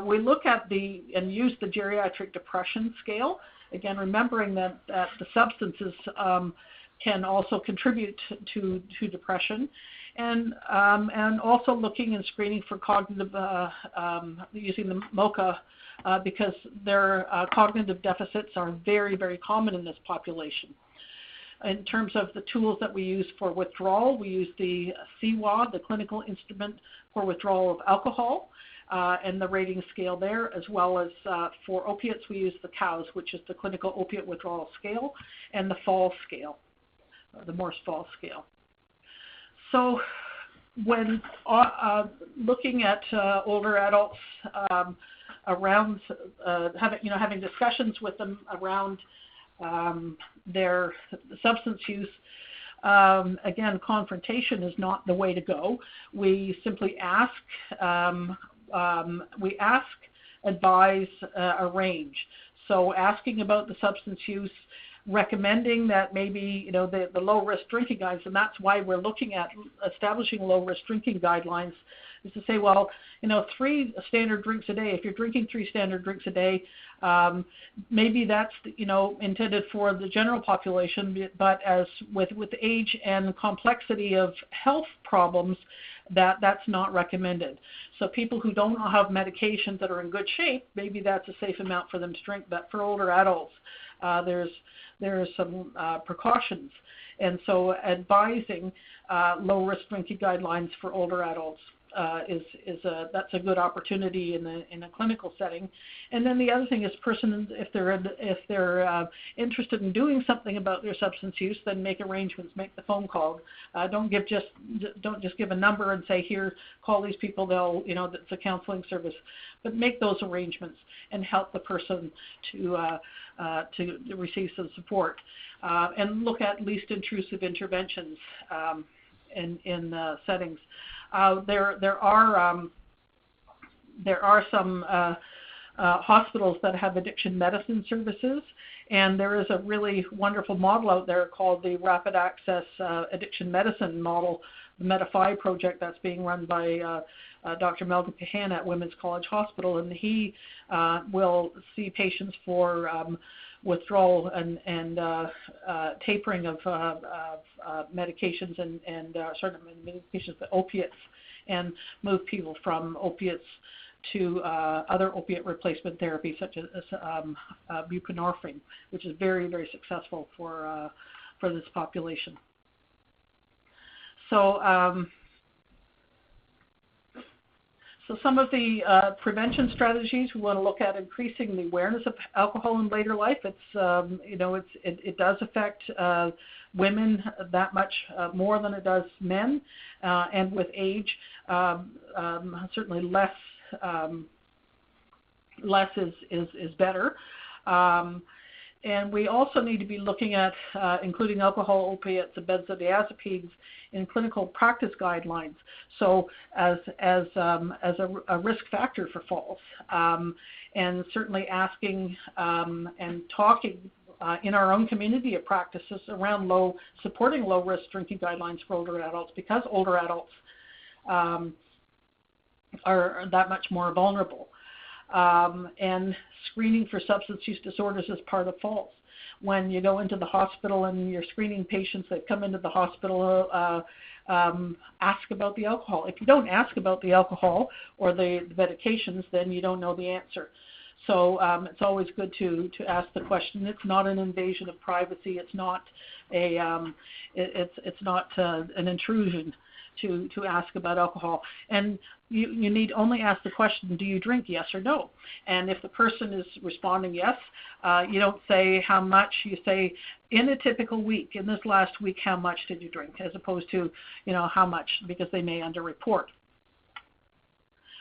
We look at and use the Geriatric Depression Scale. Again, remembering that the substances can also contribute to depression. and also looking and screening for cognitive, using the MOCA, because their cognitive deficits are very, very common in this population. In terms of the tools that we use for withdrawal, we use the CMHAWWD, the Clinical Instrument for Withdrawal of Alcohol, and the rating scale there, as well as for opiates, we use the COWS, which is the Clinical Opiate Withdrawal Scale, and the Fall Scale, the Morse-Fall Scale. So when looking at older adults around having discussions with them around their substance use, again, confrontation is not the way to go. We simply ask, advise, arrange. So asking about the substance use, recommending that maybe the low-risk drinking guidelines, and that's why we're looking at establishing low-risk drinking guidelines, is to say, well, 3 standard drinks a day. If you're drinking 3 standard drinks a day, maybe that's intended for the general population. But as with age and complexity of health problems, that's not recommended. So people who don't have medications that are in good shape, maybe that's a safe amount for them to drink. But for older adults, there's some precautions, and so advising low-risk drinking guidelines for older adults that's a good opportunity in a clinical setting. And then the other thing is, if they're interested in doing something about their substance use, then make arrangements, make the phone call. Don't just give a number and say, here, call these people. They'll it's a counseling service, but make those arrangements and help the person to receive some support, and look at least intrusive interventions in settings. There are some hospitals that have addiction medicine services, and there is a really wonderful model out there called the Rapid Access Addiction Medicine Model, the MetaPhi project that's being run by Dr. Melvin Kahan at Women's College Hospital, and he will see patients for withdrawal and tapering of medications and certain medications, but opiates, and move people from opiates to other opiate replacement therapy, such as buprenorphine, which is very, very successful for this population. So some of the prevention strategies, we want to look at increasing the awareness of alcohol in later life. It does affect women that much more than it does men, and with age, certainly less is better. And we also need to be looking at including alcohol, opiates, and benzodiazepines in clinical practice guidelines. So as a risk factor for falls, and certainly asking and talking in our own community of practices around supporting low-risk drinking guidelines for older adults, because older adults are that much more vulnerable. And screening for substance use disorders is part of falls. When you go into the hospital and you're screening patients that come into the hospital, ask about the alcohol. If you don't ask about the alcohol or the medications, then you don't know the answer. So it's always good to ask the question. It's not an invasion of privacy. It's not an intrusion to ask about alcohol. And you need only ask the question, do you drink, yes or no? And if the person is responding yes, you don't say how much. You say, in a typical week, in this last week, how much did you drink, as opposed to, how much, because they may underreport.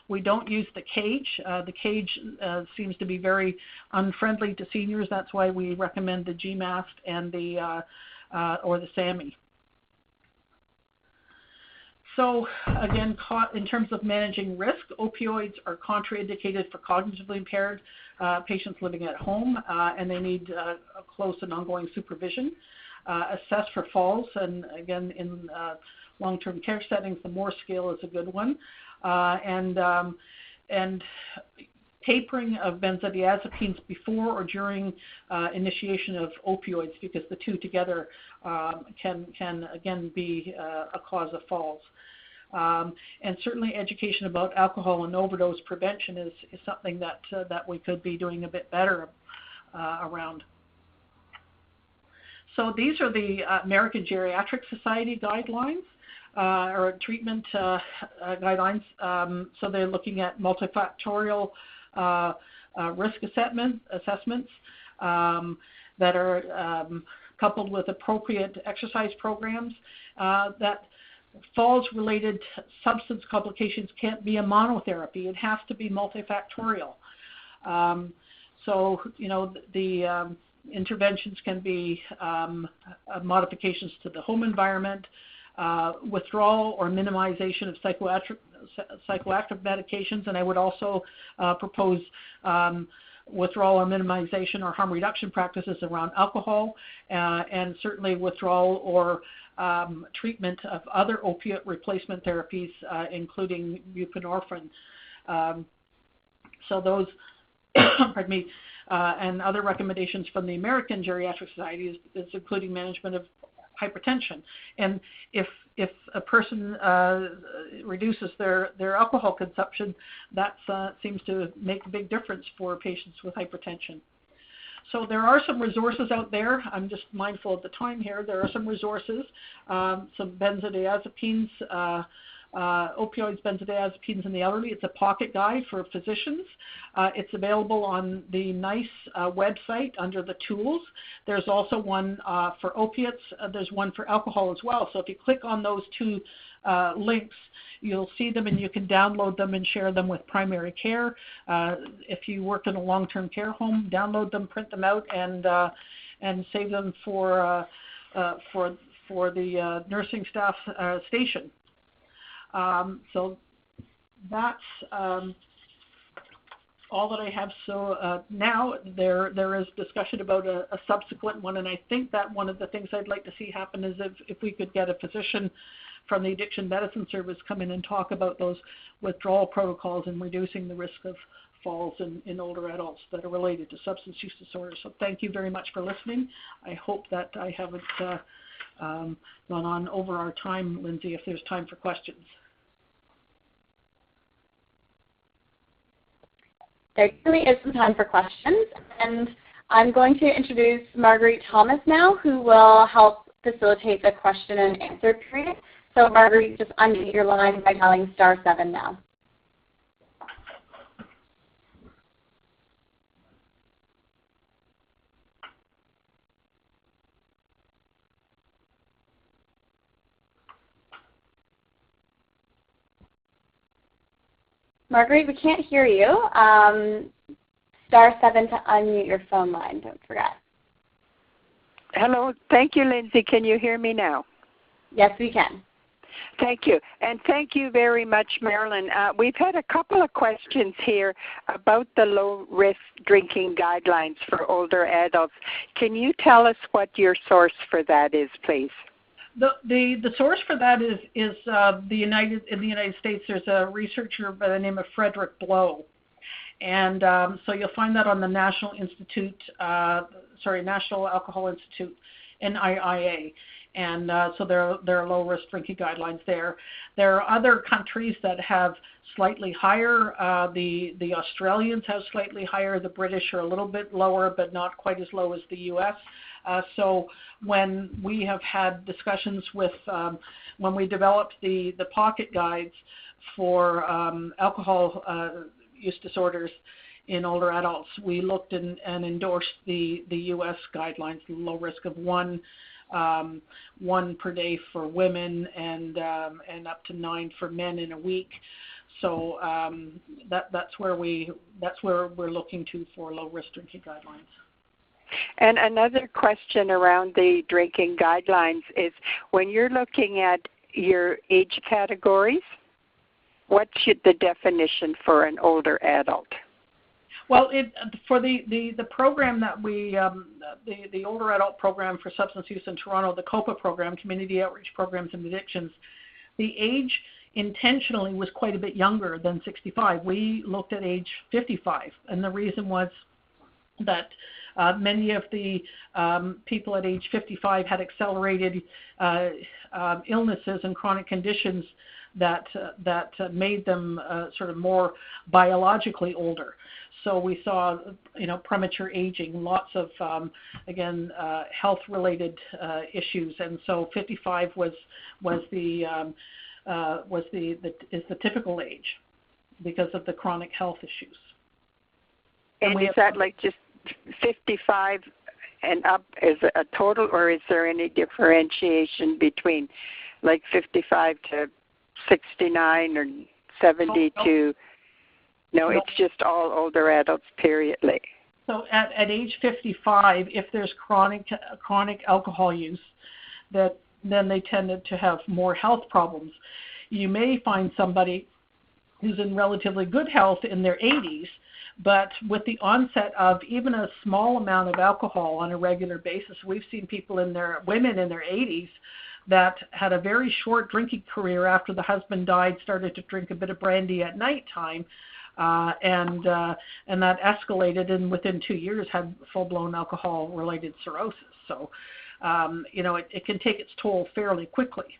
We don't use the CAMH. The CAMH seems to be very unfriendly to seniors. That's why we recommend the GMAST and or the SAMI. So again, in terms of managing risk, opioids are contraindicated for cognitively impaired patients living at home, and they need close and ongoing supervision. Assess for falls, and again, in long-term care settings, the Morse scale is a good one. And tapering of benzodiazepines before or during initiation of opioids, because the two together can again be a cause of falls. And certainly education about alcohol and overdose prevention is something that we could be doing a bit better around. So these are the American Geriatric Society guidelines, or treatment guidelines. So they're looking at multifactorial risk assessments that are coupled with appropriate exercise programs. That falls-related substance complications can't be a monotherapy. It has to be multifactorial. So, you know, the interventions can be modifications to the home environment, withdrawal or minimization of psychoactive medications, and I would also propose withdrawal or minimization or harm reduction practices around alcohol, and certainly withdrawal or treatment of other opiate replacement therapies, including buprenorphine. So those, pardon me, and other recommendations from the American Geriatric Society is including management of hypertension. And if a person reduces their alcohol consumption, that seems to make a big difference for patients with hypertension. So there are some resources out there. I'm just mindful of the time here. There are some resources, some benzodiazepines, opioids, benzodiazepines in the elderly. It's a pocket guide for physicians. It's available on the NICE website under the tools. There's also one for opiates. There's one for alcohol as well. So if you click on those two links, you'll see them and you can download them and share them with primary care. If you work in a long-term care home, download them, print them out, and save them for the nursing staff station. So that's all that I have. So now there is discussion about a subsequent one, and I think that one of the things I'd like to see happen is if we could get a physician from the Addiction Medicine Service come in and talk about those withdrawal protocols and reducing the risk of falls in older adults that are related to substance use disorders. So thank you very much for listening. I hope that I haven't gone on over our time, Lindsay, if there's time for questions. There really is some time for questions, and I'm going to introduce Marguerite Thomas now, who will help facilitate the question and answer period. So Marguerite, just unmute your line by dialing *7 now. Marguerite, we can't hear you. *7 to unmute your phone line, don't forget. Hello. Thank you, Lindsay. Can you hear me now? Yes, we can. Thank you. And thank you very much, Marilyn. We've had a couple of questions here about the low-risk drinking guidelines for older adults. Can you tell us what your source for that is, please? The source for that is in the United States. There's a researcher by the name of Frederick Blow, and so you'll find that on the National Alcohol Institute, NIIA, and so there are low risk drinking guidelines there. There are other countries that have slightly higher. The Australians have slightly higher. The British are a little bit lower, but not quite as low as the U.S. So when we have had discussions with, when we developed the pocket guides for alcohol use disorders in older adults, we looked and endorsed the U.S. guidelines, low risk of one per day for women and up to 9 for men in a week. So that's where we're looking to for low risk drinking guidelines. And another question around the drinking guidelines is, when you're looking at your age categories, what should the definition for an older adult? Well, for the program that we, the older adult program for substance use in Toronto, the COPA program, Community Outreach Programs and Addictions, the age intentionally was quite a bit younger than 65. We looked at age 55, and the reason was that many of the people at age 55 had accelerated illnesses and chronic conditions that made them sort of more biologically older. So we saw, premature aging, lots of health-related issues, and so 55 is the typical age because of the chronic health issues. And is that like just 55 and up as a total, or is there any differentiation between like 55 to 69 or 70 to... No, it's just all older adults, periodly. So at age 55, if there's chronic alcohol use, then they tended to have more health problems. You may find somebody who's in relatively good health in their 80s, but with the onset of even a small amount of alcohol on a regular basis, we've seen women in their 80s that had a very short drinking career after the husband died, started to drink a bit of brandy at nighttime, and that escalated, and within 2 years had full-blown alcohol-related cirrhosis. So, it can take its toll fairly quickly.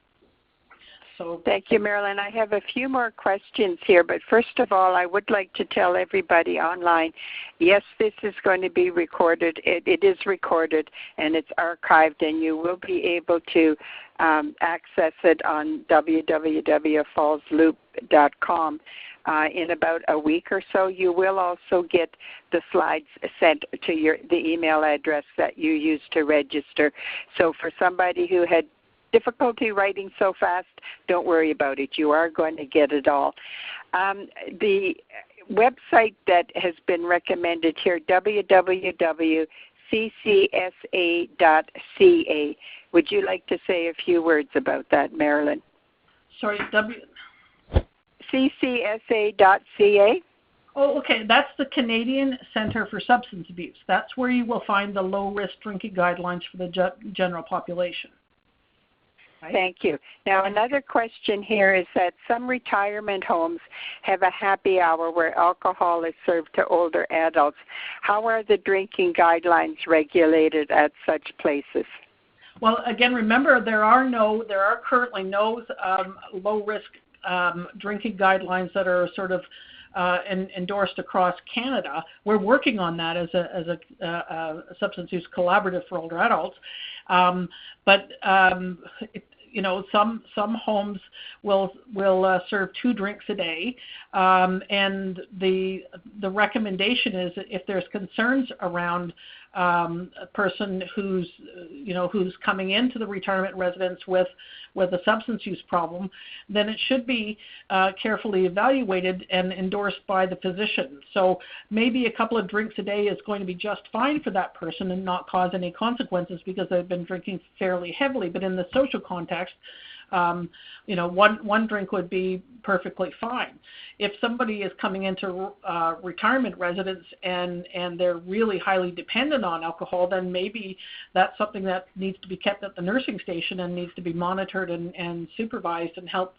So, thank you, Marilyn. I have a few more questions here, but first of all, I would like to tell everybody online, yes, this is going to be recorded. It is recorded, and it's archived, and you will be able to access it on www.fallsloop.com. In about a week or so. You will also get the slides sent to the email address that you used to register. So for somebody who had difficulty writing so fast, don't worry about it. You are going to get it all. The website that has been recommended here, www.ccsa.ca. Would you like to say a few words about that, Marilyn? Sorry, ccsa.ca? Oh, okay. That's the Canadian Centre for Substance Abuse. That's where you will find the low-risk drinking guidelines for the general population. Right? Thank you. Now, another question here is that some retirement homes have a happy hour where alcohol is served to older adults. How are the drinking guidelines regulated at such places? Well, again, remember, there are currently no low-risk drinking guidelines that are sort of endorsed across Canada. We're working on that as a substance use collaborative for older adults, but some homes will serve 2 drinks a day, and the recommendation is that if there's concerns around a person who's coming into the retirement residence with a substance use problem, then it should be carefully evaluated and endorsed by the physician. So maybe a couple of drinks a day is going to be just fine for that person and not cause any consequences because they've been drinking fairly heavily. But in the social context, one drink would be perfectly fine. If somebody is coming into retirement residence and they're really highly dependent on alcohol, then maybe that's something that needs to be kept at the nursing station and needs to be monitored and supervised and helped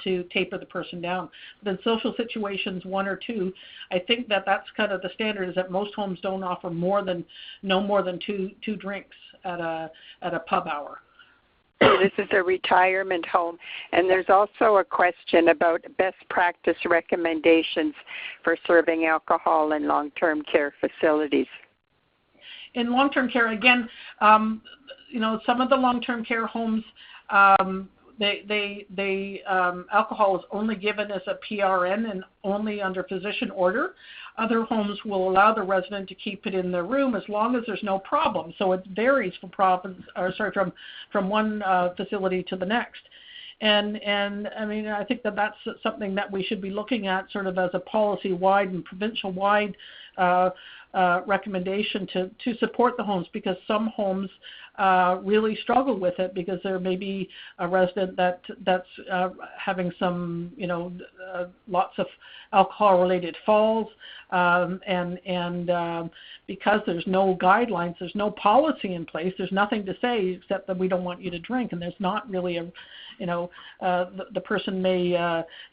to taper the person down. But in social situations, 1 or 2, I think that's kind of the standard, is that most homes don't offer no more than two drinks at a pub hour. This is a retirement home. And there's also a question about best practice recommendations for serving alcohol in long-term care facilities. In long-term care, again, some of the long-term care homes, alcohol is only given as a PRN and only under physician order. Other homes will allow the resident to keep it in their room as long as there's no problem. So it varies from one facility to the next. And I mean, I think that's something that we should be looking at sort of as a policy-wide and provincial-wide recommendation to support the homes, because some homes really struggle with it because there may be a resident that's having some, lots of alcohol-related falls, and because there's no guidelines, there's no policy in place, there's nothing to say except that we don't want you to drink, and there's not really the person may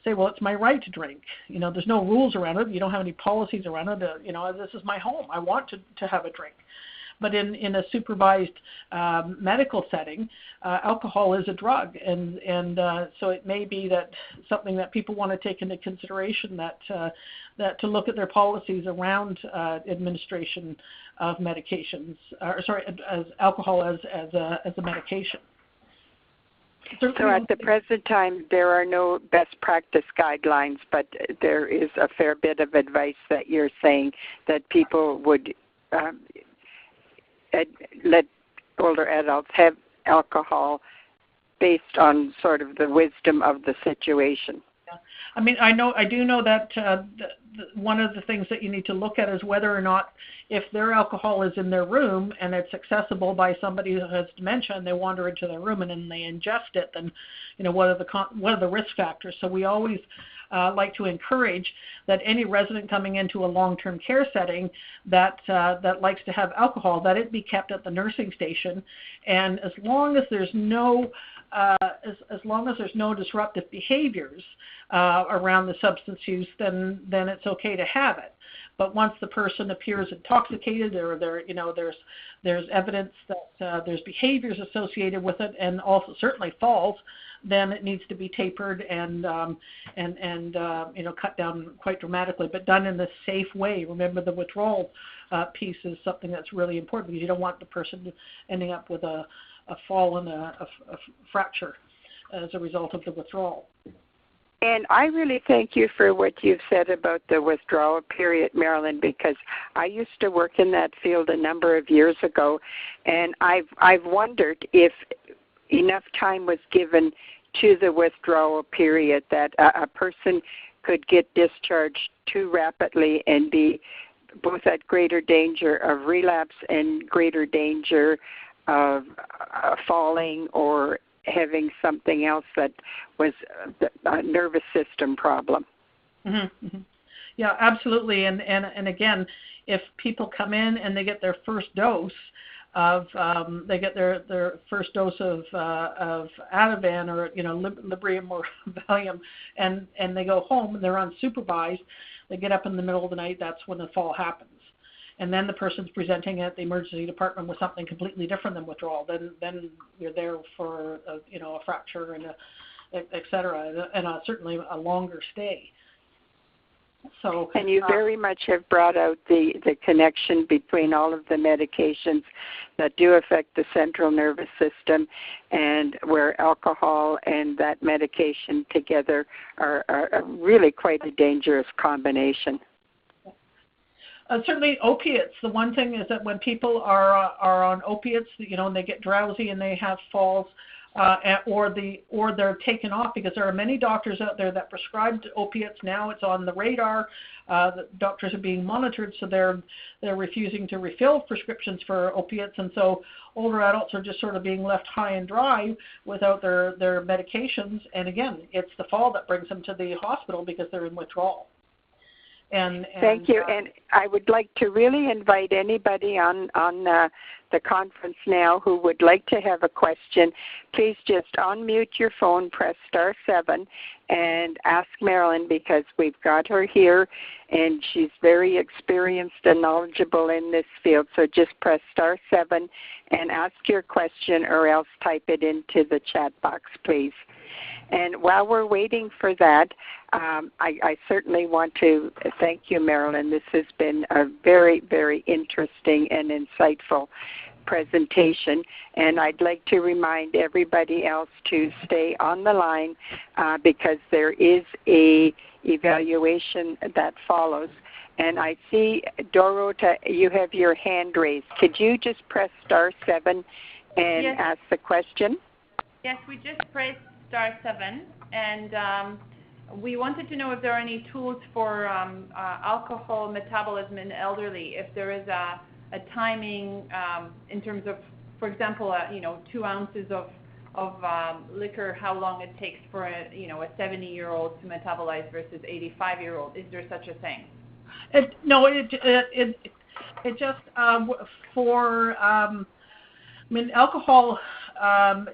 say, well, it's my right to drink. There's no rules around it. You don't have any policies around it. This is my home. I want to have a drink. But in a supervised medical setting, alcohol is a drug, and so it may be that something that people want to take into consideration, that to look at their policies around administration of medications, as alcohol as a medication. So at the present time, there are no best practice guidelines, but there is a fair bit of advice that you're saying that people would let older adults have alcohol based on sort of the wisdom of the situation. Yeah. I do know that one of the things that you need to look at is whether or not, if their alcohol is in their room and it's accessible by somebody who has dementia and they wander into their room and then they ingest it, then what are the risk factors? So we always like to encourage that any resident coming into a long-term care setting that likes to have alcohol, that it be kept at the nursing station, and as long as there's no disruptive behaviors around the substance use, then it's okay to have it. But once the person appears intoxicated, or there's evidence that there's behaviors associated with it, and also certainly falls, then it needs to be tapered and cut down quite dramatically, but done in a safe way. Remember, the withdrawal piece is something that's really important, because you don't want the person ending up with a fall and a fracture as a result of the withdrawal. And I really thank you for what you've said about the withdrawal period, Marilyn, because I used to work in that field a number of years ago, and I've wondered if enough time was given to the withdrawal period that a person could get discharged too rapidly and be both at greater danger of relapse and greater danger of falling or having something else that was a nervous system problem. Mm-hmm, mm-hmm. Yeah, absolutely. And again, if people come in and they get their first dose of their first dose of Ativan or Librium or Valium, and they go home and they're unsupervised, they get up in the middle of the night, that's when the fall happens. And then the person's presenting at the emergency department with something completely different than withdrawal. Then you're there for a fracture and et cetera, and certainly a longer stay. So, and you very much have brought out the connection between all of the medications that do affect the central nervous system, and where alcohol and that medication together are really quite a dangerous combination. Certainly opiates. The one thing is that when people are on opiates, and they get drowsy and they have falls, or they're taken off, because there are many doctors out there that prescribe opiates now. It's on the radar. The doctors are being monitored, so they're refusing to refill prescriptions for opiates, and so older adults are just sort of being left high and dry without their medications. And again, it's the fall that brings them to the hospital because they're in withdrawal. And thank you. And I would like to really invite anybody on the conference now who would like to have a question. Please just unmute your phone, press *7, and ask Marilyn, because we've got her here, and she's very experienced and knowledgeable in this field. So just press *7 and ask your question, or else type it into the chat box, please. And while we're waiting for that, I certainly want to thank you, Marilyn. This has been a very, very interesting and insightful presentation. And I'd like to remind everybody else to stay on the line because there is a evaluation that follows. And I see, Dorota, you have your hand raised. Could you just press *7 and ask the question? Yes, we just pressed *7, and we wanted to know if there are any tools for alcohol metabolism in elderly, if there is a timing in terms of for example, 2 ounces of liquor, how long it takes for a 70-year-old to metabolize versus 85-year-old? Is there such a thing? No, it just alcohol.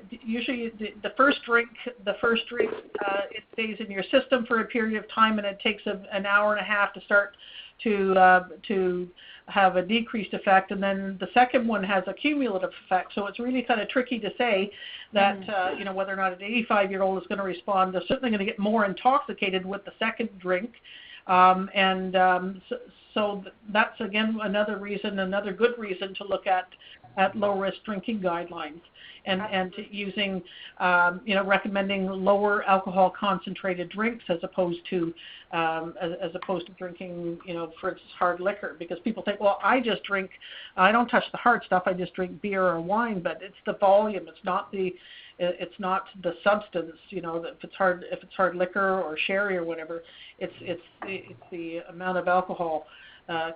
Usually, the first drink, it stays in your system for a period of time, and it takes an hour and a half to start to have a decreased effect, and then the second one has a cumulative effect. So it's really kind of tricky to say that whether or not an 85-year-old is going to respond. They're certainly going to get more intoxicated with the second drink, so that's again another good reason to look at low-risk drinking guidelines and using recommending lower alcohol concentrated drinks as opposed to drinking for instance hard liquor, because people think, well, I don't touch the hard stuff, I just drink beer or wine, but it's the volume, it's not the substance, if it's hard liquor or sherry or whatever, it's the amount of alcohol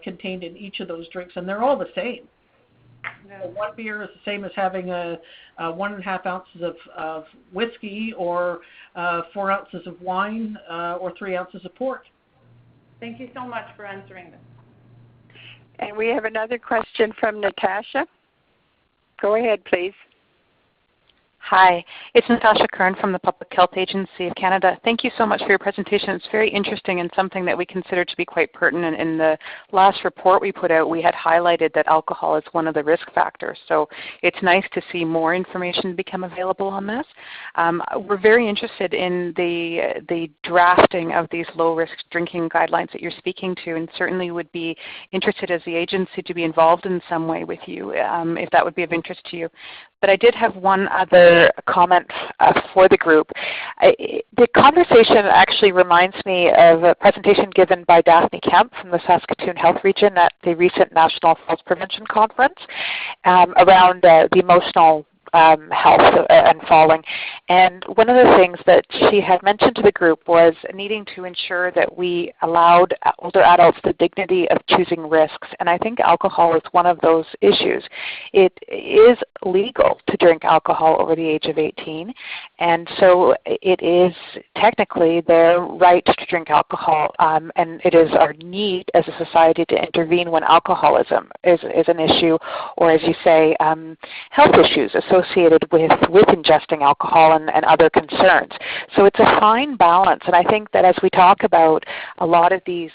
contained in each of those drinks, and they're all the same. Yeah. One beer is the same as having 1.5 ounces of whiskey or 4 ounces of wine or 3 ounces of port. Thank you so much for answering this. And we have another question from Natasha. Go ahead, please. Hi, it's Natasha Kern from the Public Health Agency of Canada. Thank you so much for your presentation. It's very interesting and something that we consider to be quite pertinent. In the last report we put out, we had highlighted that alcohol is one of the risk factors. So it's nice to see more information become available on this. We're very interested in the drafting of these low-risk drinking guidelines that you're speaking to, and certainly would be interested as the agency to be involved in some way with you, if that would be of interest to you. But I did have one other comment for the group. The conversation actually reminds me of a presentation given by Daphne Kemp from the Saskatoon Health Region at the recent National Falls Prevention Conference around the emotional health and falling. And one of the things that she had mentioned to the group was needing to ensure that we allowed older adults the dignity of choosing risks. And I think alcohol is one of those issues. It is legal to drink alcohol over the age of 18. And so it is technically their right to drink alcohol. And it is our need as a society to intervene when alcoholism is an issue, or as you say, health issues associated with ingesting alcohol and other concerns. So it's a fine balance, and I think that as we talk about a lot of these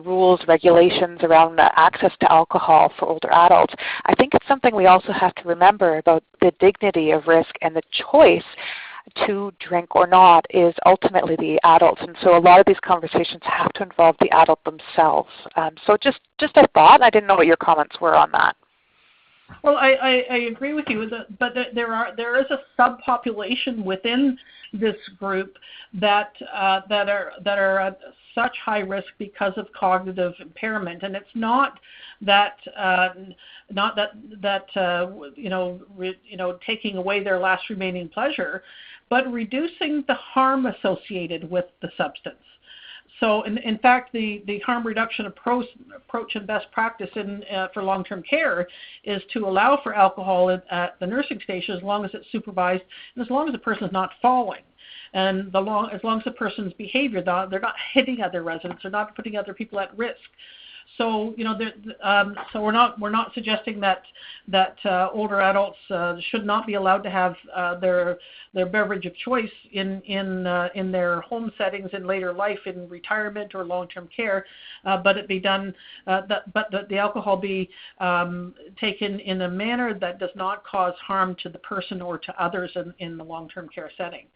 rules, regulations around access to alcohol for older adults, I think it's something we also have to remember about the dignity of risk, and the choice to drink or not is ultimately the adults. And so a lot of these conversations have to involve the adult themselves. So just a thought. I didn't know what your comments were on that. Well, I agree with you, but there is a subpopulation within this group that are at such high risk because of cognitive impairment, and it's not that taking away their last remaining pleasure, but reducing the harm associated with the substance. So, in fact, the harm reduction approach and best practice for long-term care is to allow for alcohol at the nursing station as long as it's supervised and as long as the person is not falling. And as long as the person's behavior, they're not hitting other residents, they're not putting other people at risk. So so we're not suggesting that older adults should not be allowed to have their beverage of choice in their home settings in later life, in retirement or long-term care, but it be done. But the alcohol be taken in a manner that does not cause harm to the person or to others in the long-term care setting.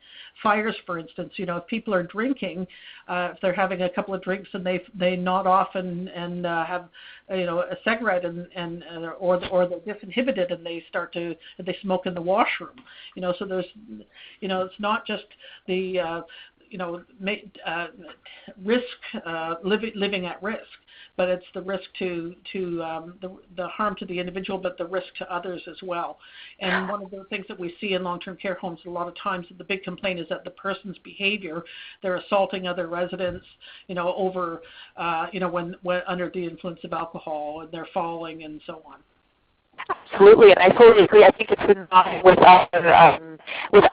Fires, for instance, if people are drinking, if they're having a couple of drinks and they nod off and have a cigarette or they're disinhibited and they smoke in the washroom. So there's it's not just the risk living at risk, but it's the risk to the harm to the individual, but the risk to others as well. And one of the things that we see in long-term care homes a lot of times, the big complaint is that the person's behavior, they're assaulting other residents, over, when under the influence of alcohol, and they're falling and so on. Absolutely, and I fully agree. I think it's in line with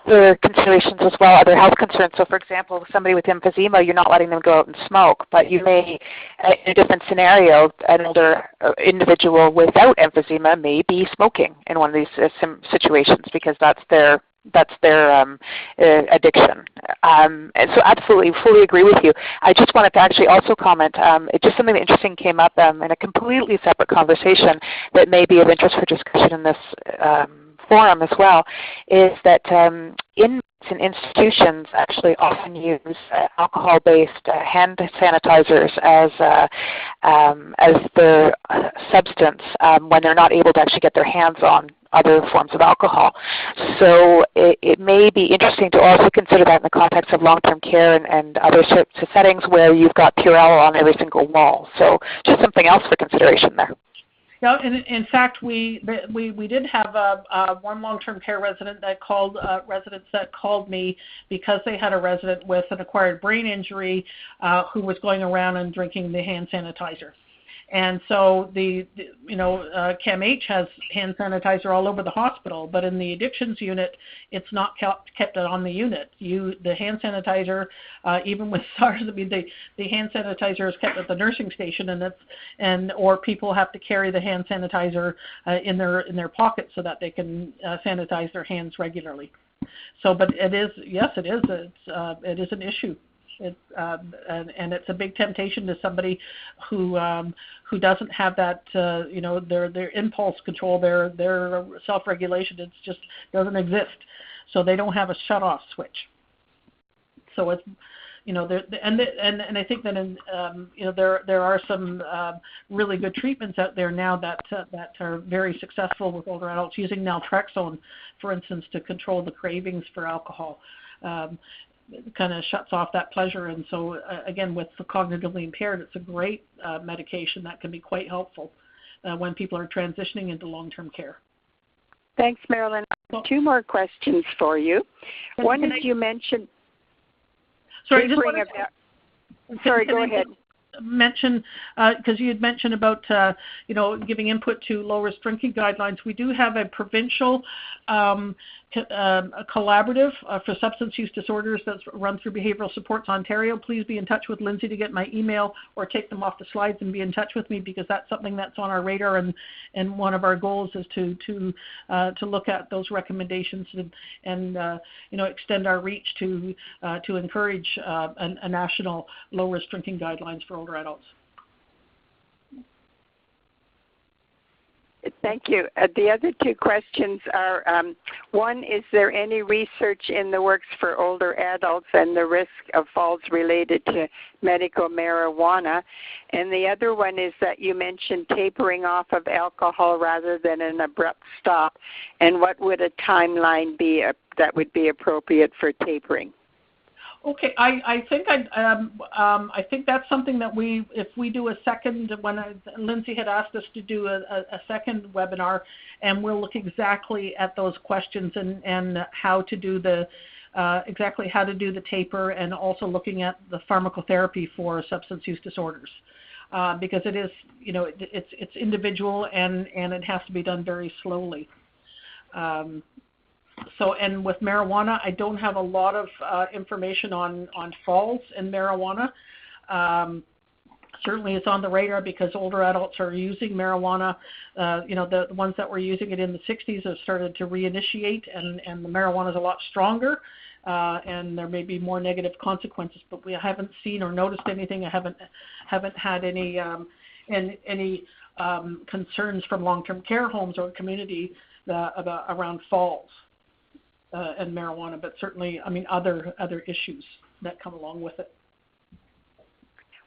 other considerations as well, other health concerns. So, for example, somebody with emphysema, you're not letting them go out and smoke, but you may, in a different scenario, an older individual without emphysema may be smoking in one of these situations because that's their addiction. And so absolutely, fully agree with you. I just wanted to actually also comment, just something interesting came up in a completely separate conversation that may be of interest for discussion in this forum as well, is that inmates and institutions actually often use alcohol-based hand sanitizers as their substance when they're not able to actually get their hands on other forms of alcohol. So it may be interesting to also consider that in the context of long-term care and other sorts of settings where you've got Purell on every single wall. So just something else for consideration there. Yeah, in fact, we did have one long-term care resident that called residents that called me because they had a resident with an acquired brain injury who was going around and drinking the hand sanitizer. And so CAMH has hand sanitizer all over the hospital, but in the addictions unit, it's not kept on the unit. The hand sanitizer, even with SARS, the hand sanitizer is kept at the nursing station, or people have to carry the hand sanitizer in their pocket so that they can sanitize their hands regularly. So, but it is an issue. And it's a big temptation to somebody who doesn't have that their impulse control, their self-regulation. It just doesn't exist, so they don't have a shut-off switch. So it's and I think that there are some really good treatments out there now that are very successful with older adults using naltrexone, for instance, to control the cravings for alcohol. Kind of shuts off that pleasure, and so again, with the cognitively impaired, it's a great medication that can be quite helpful when people are transitioning into long-term care. Thanks, Marilyn. Two more questions for you. One is you mentioned. Sorry, go ahead. Mention because you had mentioned about giving input to low-risk drinking guidelines. We do have a provincial a collaborative for substance use disorders that's run through Behavioural Supports Ontario. Please be in touch with Lindsay to get my email or take them off the slides and be in touch with me, because that's something that's on our radar, and one of our goals is to look at those recommendations and extend our reach to encourage a national low-risk drinking guidelines for older adults. Thank you. The other two questions are, one, is there any research in the works for older adults and the risk of falls related to medical marijuana? And the other one is that you mentioned tapering off of alcohol rather than an abrupt stop. And what would a timeline be that would be appropriate for tapering? Okay, I think that's something that if we do a second, Lindsay had asked us to do a second webinar, and we'll look exactly at those questions and how to do exactly how to do the taper, and also looking at the pharmacotherapy for substance use disorders, because it is, it's individual and it has to be done very slowly. And with marijuana, I don't have a lot of information on falls in marijuana. Certainly it's on the radar because older adults are using marijuana. The ones that were using it in the 60s have started to reinitiate, and the marijuana is a lot stronger, and there may be more negative consequences, but we haven't seen or noticed anything. I haven't had any concerns from long-term care homes or community around falls. And marijuana, but certainly, other issues that come along with it.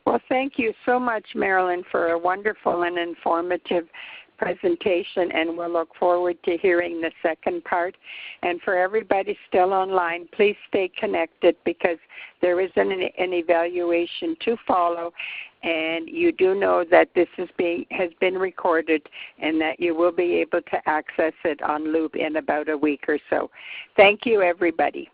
Well, thank you so much, Marilyn, for a wonderful and informative presentation, and we'll look forward to hearing the second part. And for everybody still online, please stay connected, because there is an evaluation to follow, and you do know that this has been recorded and that you will be able to access it on Loop in about a week or so. Thank you, everybody.